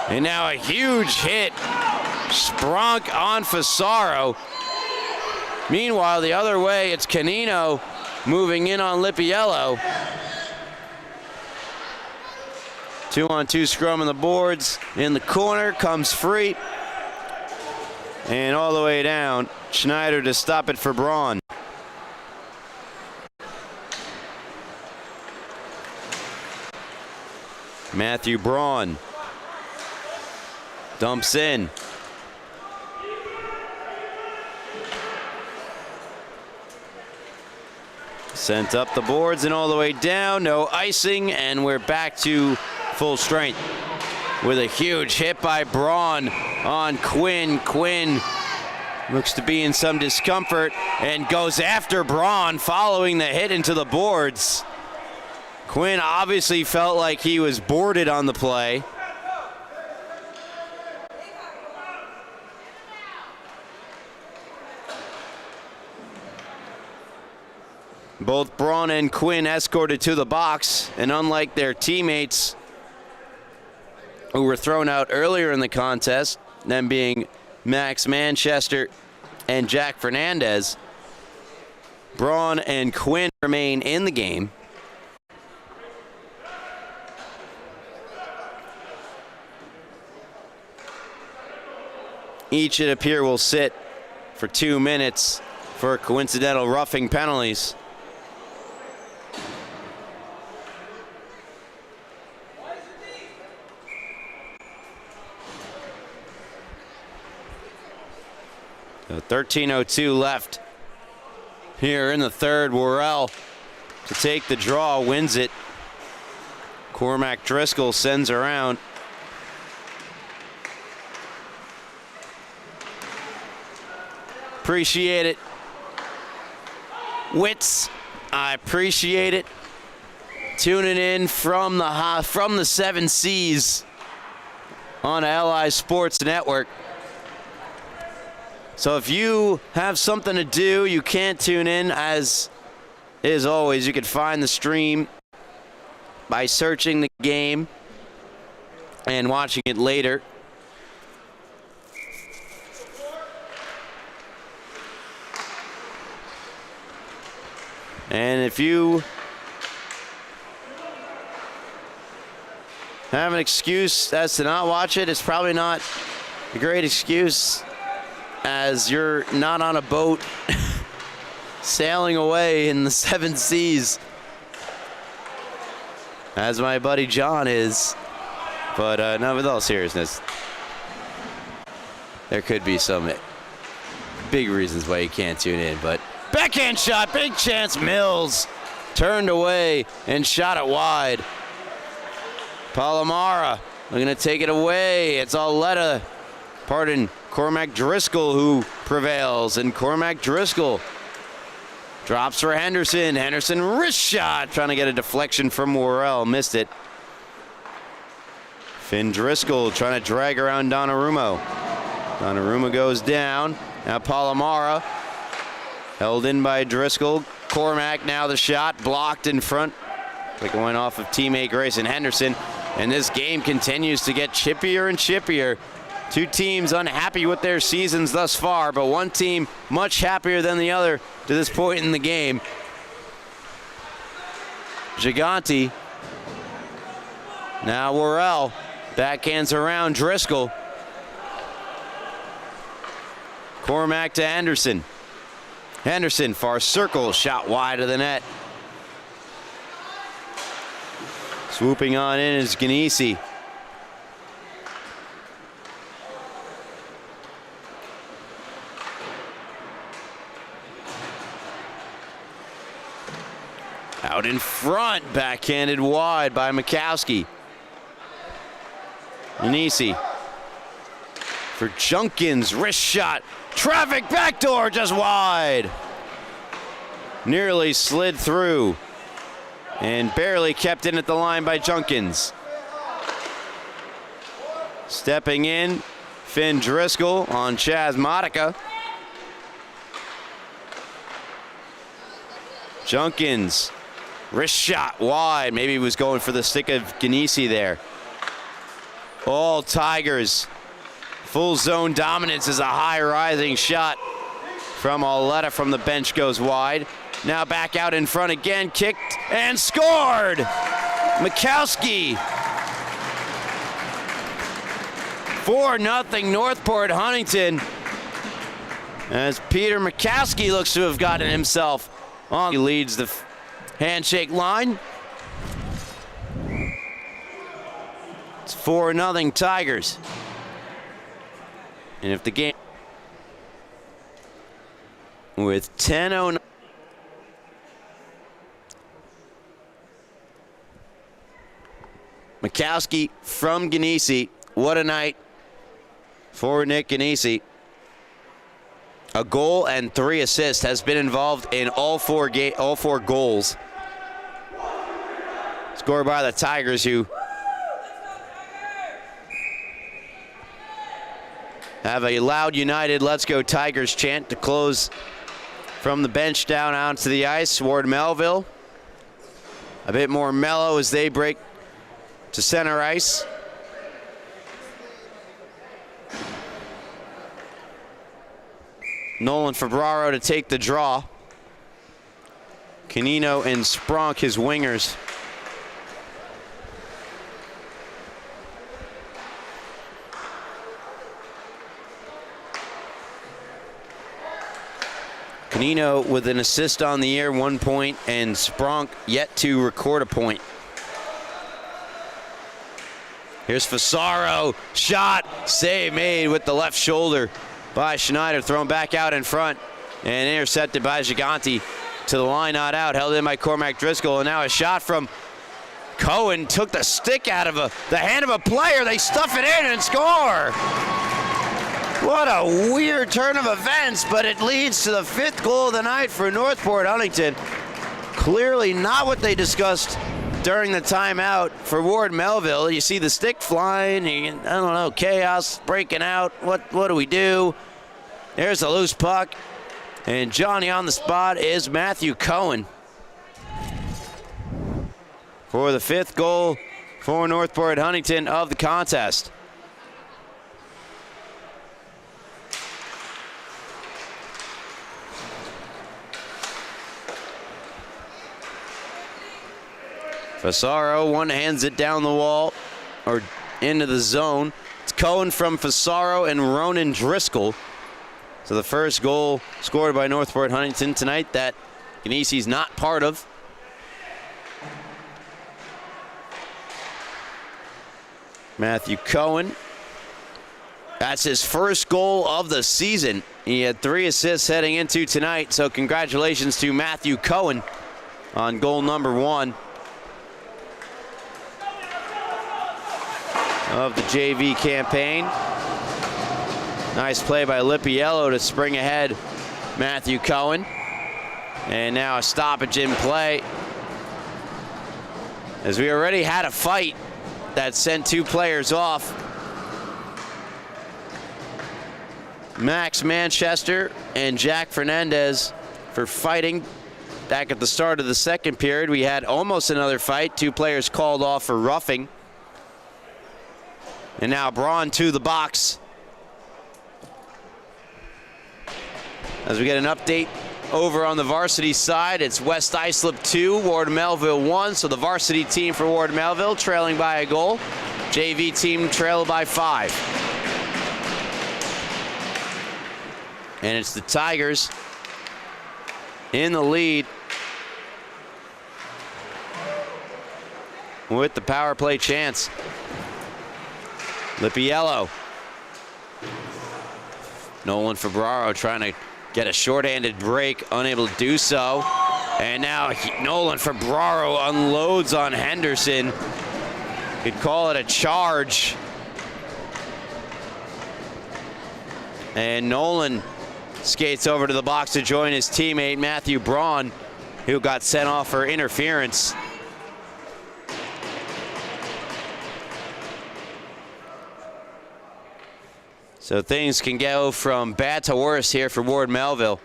And now a huge hit. Spronk on Fasaro. Meanwhile, the other way, it's Canino moving in on Lippiello. 2-on-2 scrum on the boards. In the corner, comes free. And all the way down, Schneider to stop it for Braun. Matthew Braun dumps in. Sent up the boards and all the way down. No icing, and we're back to full strength with a huge hit by Braun on Quinn. Quinn looks to be in some discomfort and goes after Braun following the hit into the boards. Quinn obviously felt like he was boarded on the play. Both Braun and Quinn escorted to the box, and unlike their teammates who were thrown out earlier in the contest, them being Max Manchester and Jack Fernandez, Braun and Quinn remain in the game. Each, it appears, will sit for 2 minutes for coincidental roughing penalties. So 13:02 left here in the third. Worrell to take the draw, wins it. Cormac Driscoll sends around. Appreciate it. Wits, I appreciate it. Tuning in from the 7 Seas on LI Sports Network. So if you have something to do, you can't tune in, as is always, you can find the stream by searching the game and watching it later. And if you have an excuse as to not watch it, it's probably not a great excuse, as you're not on a boat sailing away in the 7 Seas, as my buddy John is. But no, with all seriousness, there could be some big reasons why you can't tune in. But backhand shot, big chance. Mills turned away and shot it wide. Palomara looking to take it away. It's Cormac Driscoll who prevails, and Cormac Driscoll drops for Henderson. Henderson wrist shot, trying to get a deflection from Worrell, missed it. Finn Driscoll trying to drag around Donnarumma. Donnarumma goes down. Now Palomara held in by Driscoll. Cormac, now the shot blocked in front, like going off of teammate Grayson Henderson. And this game continues to get chippier and chippier. Two teams unhappy with their seasons thus far, but one team much happier than the other to this point in the game. Gigante. Now Worrell backhands around Driscoll. Cormac to Henderson. Henderson, far circle, shot wide of the net. Swooping on in is Ganesi. Out in front, backhanded wide by Mikowski. Ganesi for Junkins, wrist shot. Traffic backdoor, just wide. Nearly slid through and barely kept in at the line by Junkins. Stepping in, Finn Driscoll on Chaz Modica. Junkins, wrist shot wide. Maybe he was going for the stick of Ganesi there. All Tigers. Full zone dominance is a high rising shot from Auletta from the bench, goes wide. Now back out in front again, kicked and scored! Mikowski. 4-0 Northport Huntington, as Peter Mikowski looks to have gotten himself on. He leads the handshake line. It's 4-0 Tigers. And if the game with 10:09 Mikowski from Ganese. What a night for Nick Ganese. A goal and 3 assists, has been involved in all four goals scored by the Tigers, who have a loud United Let's Go Tigers chant to close from the bench down onto the ice. Ward Melville a bit more mellow as they break to center ice. Nolan Febraro to take the draw. Canino and Spronk, his wingers. Canino with an assist on the year, 1 point, and Spronk yet to record a point. Here's Fasaro, shot, save made with the left shoulder by Schneider, thrown back out in front and intercepted by Giganti to the line, not out, held in by Cormac Driscoll, and now a shot from Cohen, took the stick out of the hand of a player, they stuff it in and score. What a weird turn of events, but it leads to the 5th goal of the night for Northport Huntington. Clearly not what they discussed during the timeout for Ward Melville. You see the stick flying, I don't know, chaos breaking out. What do we do? There's a loose puck, and Johnny on the spot is Matthew Cohen for the 5th goal for Northport Huntington of the contest. Fasaro one-hands it down the wall, or into the zone. It's Cohen from Fasaro and Ronan Driscoll. So the first goal scored by Northport Huntington tonight that Ganese's not part of. Matthew Cohen. That's his first goal of the season. He had 3 assists heading into tonight, so congratulations to Matthew Cohen on goal number 1. Of the JV campaign. Nice play by Lippiello to spring ahead Matthew Cohen. And now a stoppage in play, as we already had a fight that sent 2 players off. Max Manchester and Jack Fernandez for fighting back at the start of the second period. We had almost another fight, 2 players called off for roughing. And now Braun to the box. As we get an update over on the varsity side, it's West Islip 2, Ward Melville 1. So the varsity team for Ward Melville trailing by a goal. JV team trailed by 5. And it's the Tigers in the lead with the power play chance. Lippiello. Nolan Febraro trying to get a shorthanded break, unable to do so. And now Nolan Febraro unloads on Henderson. Could call it a charge. And Nolan skates over to the box to join his teammate Matthew Braun, who got sent off for interference. So things can go from bad to worse here for Ward Melville.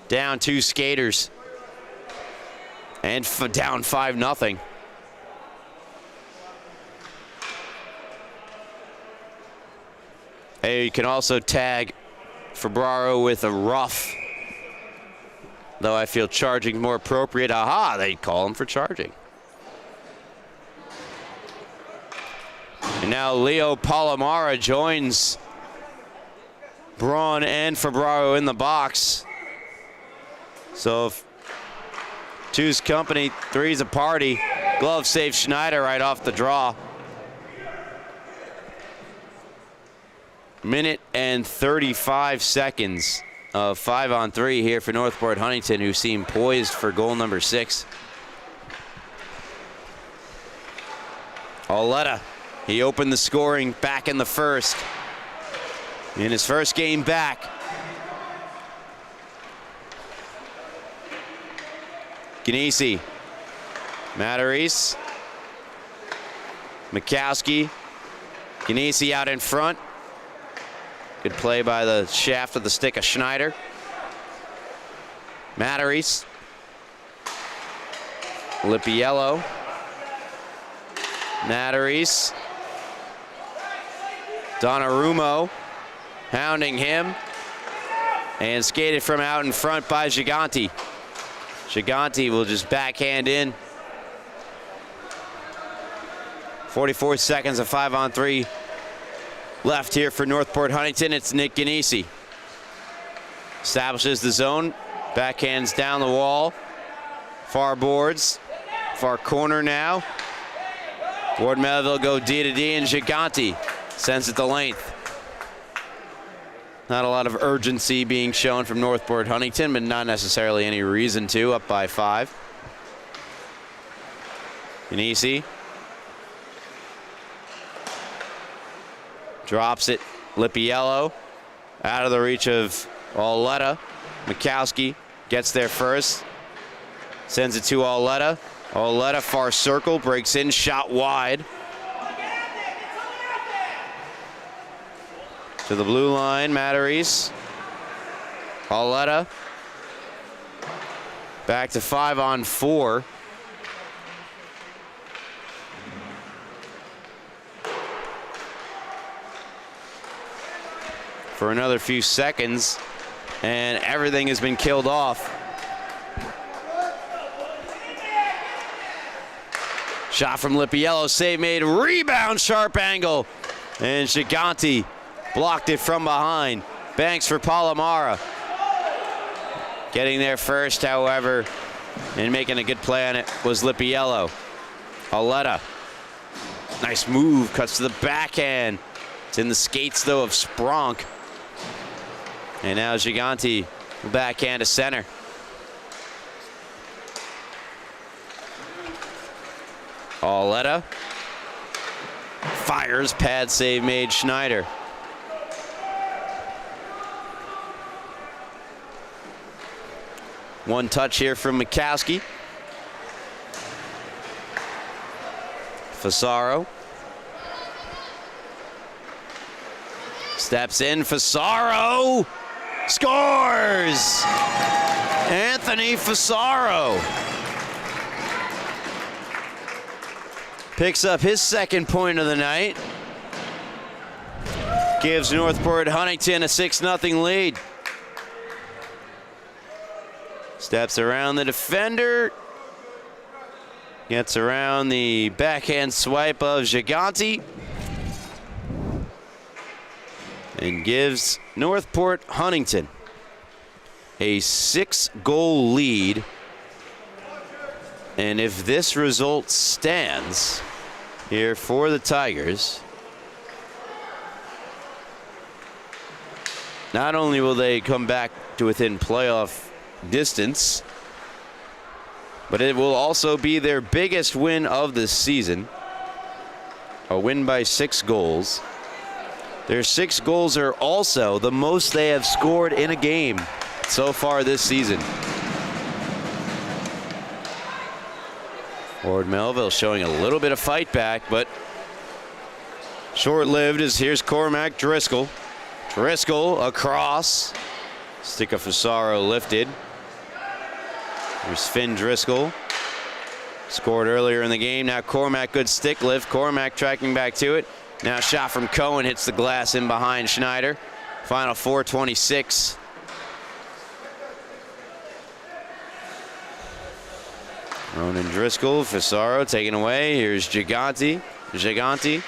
Down 2 skaters. And down 5-0. Hey, you can also tag Febraro with a rough. Though I feel charging more appropriate. Aha, they call him for charging. And now Leo Palomara joins Braun and Febraro in the box. So if 2's company, 3's a party. Glove saves Schneider right off the draw. Minute and 35 seconds of 5-on-3 here for Northport Huntington, who seem poised for goal number 6. Auletta, he opened the scoring back in the first. In his first game back. Ganesi, Matarese, Mikowski, Ganesi out in front. Good play by the shaft of the stick of Schneider. Matarese, Lipiello, Matarese, Donnarumma hounding him, and skated from out in front by Gigante. Gigante will just backhand in. 44 seconds of 5-on-3 left here for Northport Huntington. It's Nick Ganesi. Establishes the zone, backhands down the wall. Far boards, far corner now. Ward Melville go D to D, and Gigante sends it the length. Not a lot of urgency being shown from Northport Huntington, but not necessarily any reason to, up by 5. Ganesi drops it. Lipiello out of the reach of Auletta. Mikowski gets there first. Sends it to Auletta. Auletta far circle, breaks in, shot wide. To the blue line, Matarese. Auletta. Back to 5-on-4. For another few seconds, and everything has been killed off. Shot from Lipiello, save made, rebound, sharp angle, and Gigante blocked it from behind. Banks for Palomara. Getting there first, however, and making a good play on it was Lipiello. Auletta, nice move, cuts to the backhand. It's in the skates, though, of Spronk. And now Gigante backhand to center. Auletta fires, pad save made, Schneider. One touch here from Mikowski. Fasaro steps in, Fasaro scores! Anthony Fasaro picks up his second point of the night. Gives Northport Huntington a 6-0 lead. Steps around the defender. Gets around the backhand swipe of Gigante. And gives Northport Huntington a 6-goal lead. And if this result stands here for the Tigers, not only will they come back to within playoff distance, but it will also be their biggest win of the season. A win by 6 goals. Their 6 goals are also the most they have scored in a game so far this season. Ward Melville showing a little bit of fight back, but short-lived as here's Cormac Driscoll. Driscoll across. Stick of Fasaro lifted. There's Finn Driscoll. Scored earlier in the game. Now Cormac, good stick lift. Cormac tracking back to it. Now shot from Cohen hits the glass in behind Schneider. Final 4:26. Ronan Driscoll, Fasaro taken away. Here's Gigante. Gigante.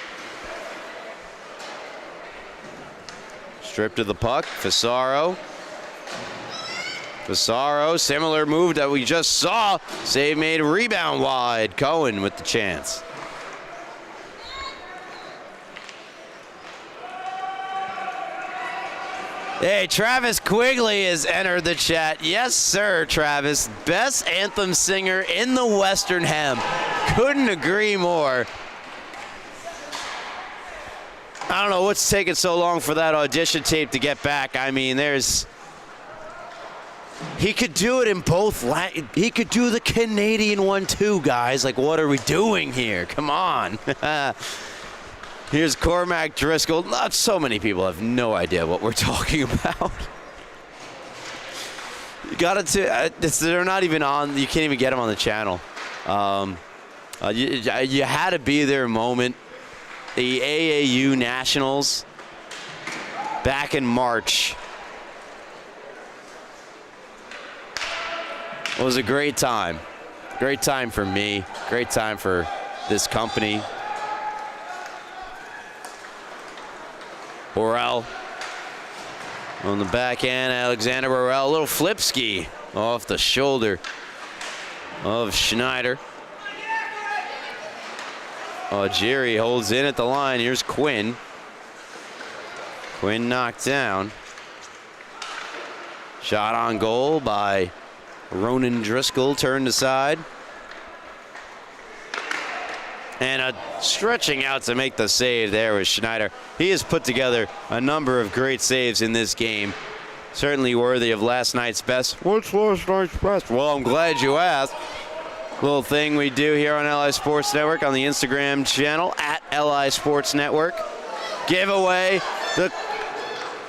Stripped of the puck. Fasaro. Fasaro, similar move that we just saw. Save made, rebound wide. Cohen with the chance. Hey, Travis Quigley has entered the chat. Yes, sir, Travis. Best anthem singer in the Western Hem. Couldn't agree more. I don't know what's taking so long for that audition tape to get back. I mean, he could do it in both. He could do the Canadian one too, guys. Like, what are we doing here? Come on. Here's Cormac Driscoll. Not so many people have no idea what we're talking about. You got to. They're not even on. You can't even get them on the channel. You had to be there moment. The AAU Nationals back in March. It was a great time. Great time for me. Great time for this company. Borrell on the back end. Alexander Borrell. A little flip ski off the shoulder of Schneider. Oh, Jerry holds in at the line. Here's Quinn. Quinn knocked down. Shot on goal by Ronan Driscoll, turned aside. And stretching out to make the save there was Schneider. He has put together a number of great saves in this game. Certainly worthy of last night's best. What's last night's best? Well, I'm glad you asked. Little thing we do here on LI Sports Network on the Instagram channel at LI Sports Network. Give away the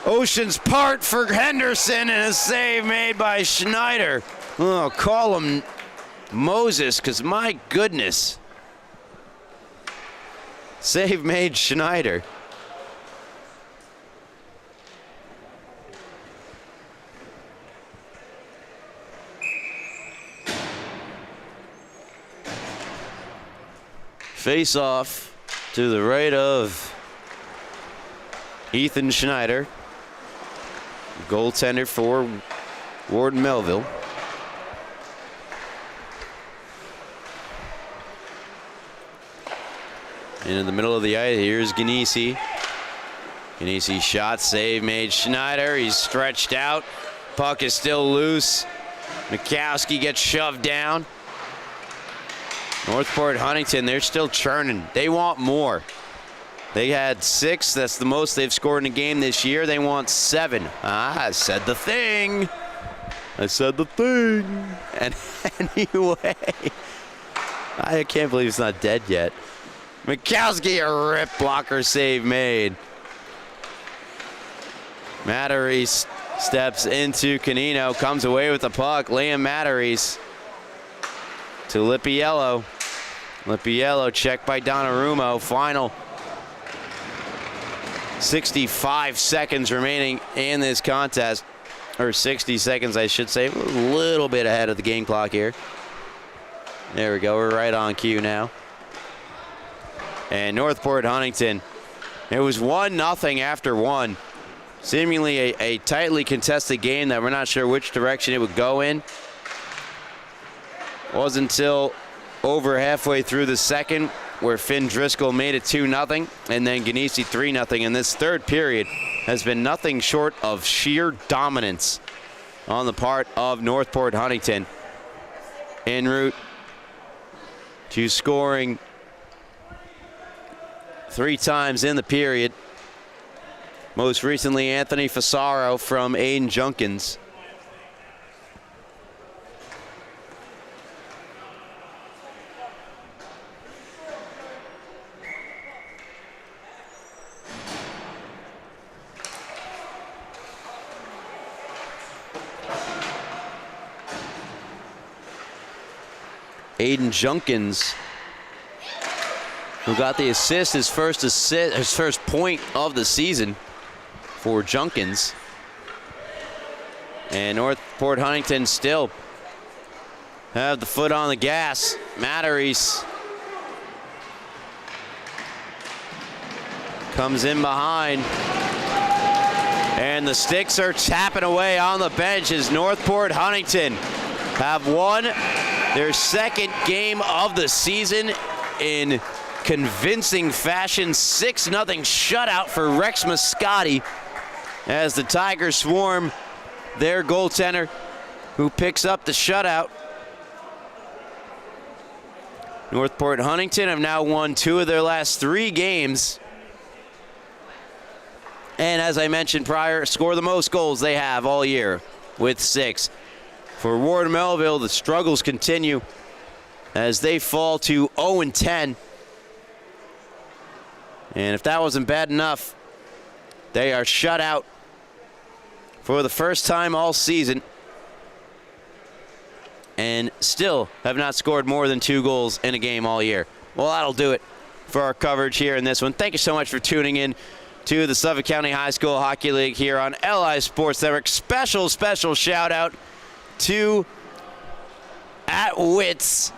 Ocean's Part for Henderson and a save made by Schneider. Oh, call him Moses, because my goodness. Save made Schneider. Face off to the right of Ethan Schneider, goaltender for Ward Melville. And in the middle of the ice, here's Ganesi. Ganesi shot, save made Schneider. He's stretched out. Puck is still loose. Mikowski gets shoved down. Northport Huntington, they're still churning. They want more. They had 6. That's the most they've scored in a game this year. They want 7. I said the thing. I said the thing. And anyway, I can't believe it's not dead yet. Mikowski, a rip blocker save made. Matteries steps into Canino, comes away with the puck. Liam Matteries to Lippiello. Lippiello checked by Donnarumma. Final 65 seconds remaining in this contest. Or 60 seconds, I should say. A little bit ahead of the game clock here. There we go. We're right on cue now. And Northport Huntington, it was 1-0 after 1. Seemingly a tightly contested game that we're not sure which direction it would go in. It wasn't until over halfway through the second where Finn Driscoll made it 2-0, and then Ganesi 3-0. And this third period has been nothing short of sheer dominance on the part of Northport Huntington, en route to scoring 3 times in the period. Most recently, Anthony Fasaro from Aiden Junkins. Aiden Junkins, who got the assist, his first point of the season for Junkins. And Northport Huntington still have the foot on the gas. Matteries comes in behind. And the Sticks are tapping away on the bench as Northport Huntington have won their second game of the season in convincing fashion. 6-0 shutout for Rex Moscotti as the Tigers swarm their goaltender, who picks up the shutout. Northport Huntington have now won 2 of their last 3 games. And as I mentioned prior, score the most goals they have all year with 6. For Ward Melville, the struggles continue as they fall to 0-10. And if that wasn't bad enough, they are shut out for the first time all season and still have not scored more than 2 goals in a game all year. Well, that'll do it for our coverage here in this one. Thank you so much for tuning in to the Suffolk County High School Hockey League here on LI Sports Network. Special shout out to @Wits.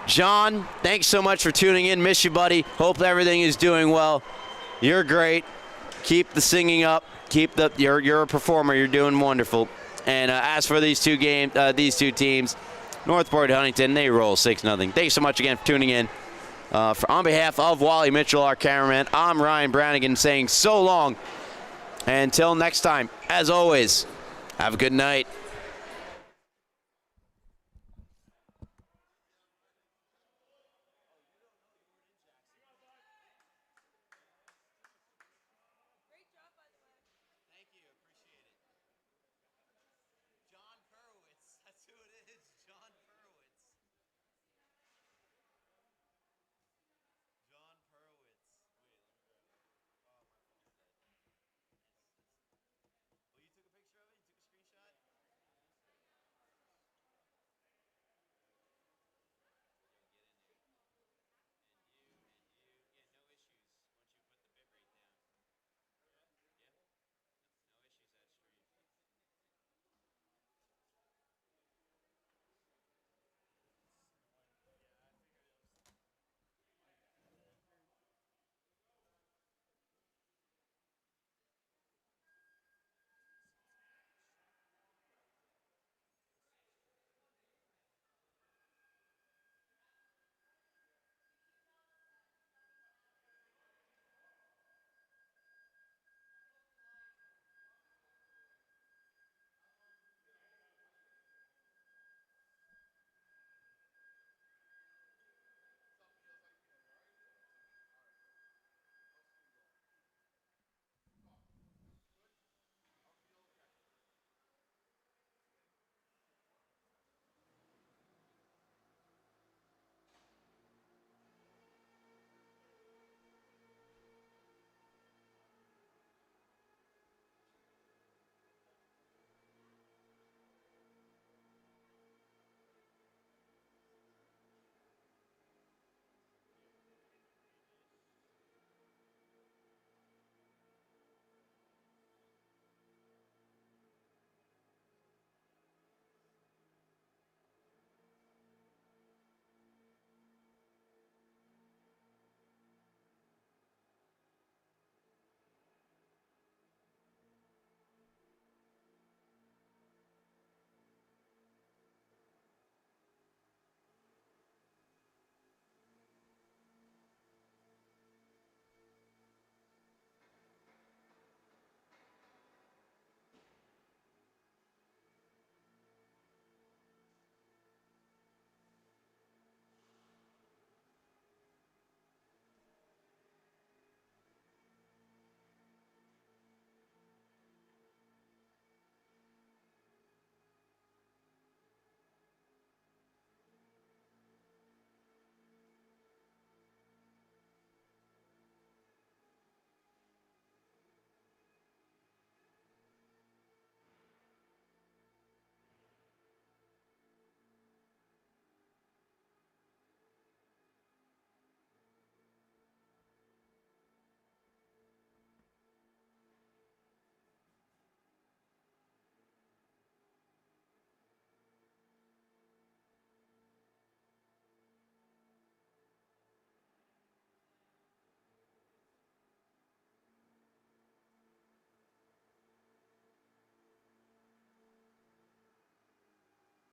John, thanks so much for tuning in. Miss you, buddy. Hope everything is doing well. You're great. Keep the singing up. You're a performer. You're doing wonderful. And as for these two teams, Northport and Huntington, they roll 6-0. Thanks so much again for tuning in. On behalf of Wally Mitchell, our cameraman, I'm Ryan Branigan saying so long. And until next time, as always, have a good night.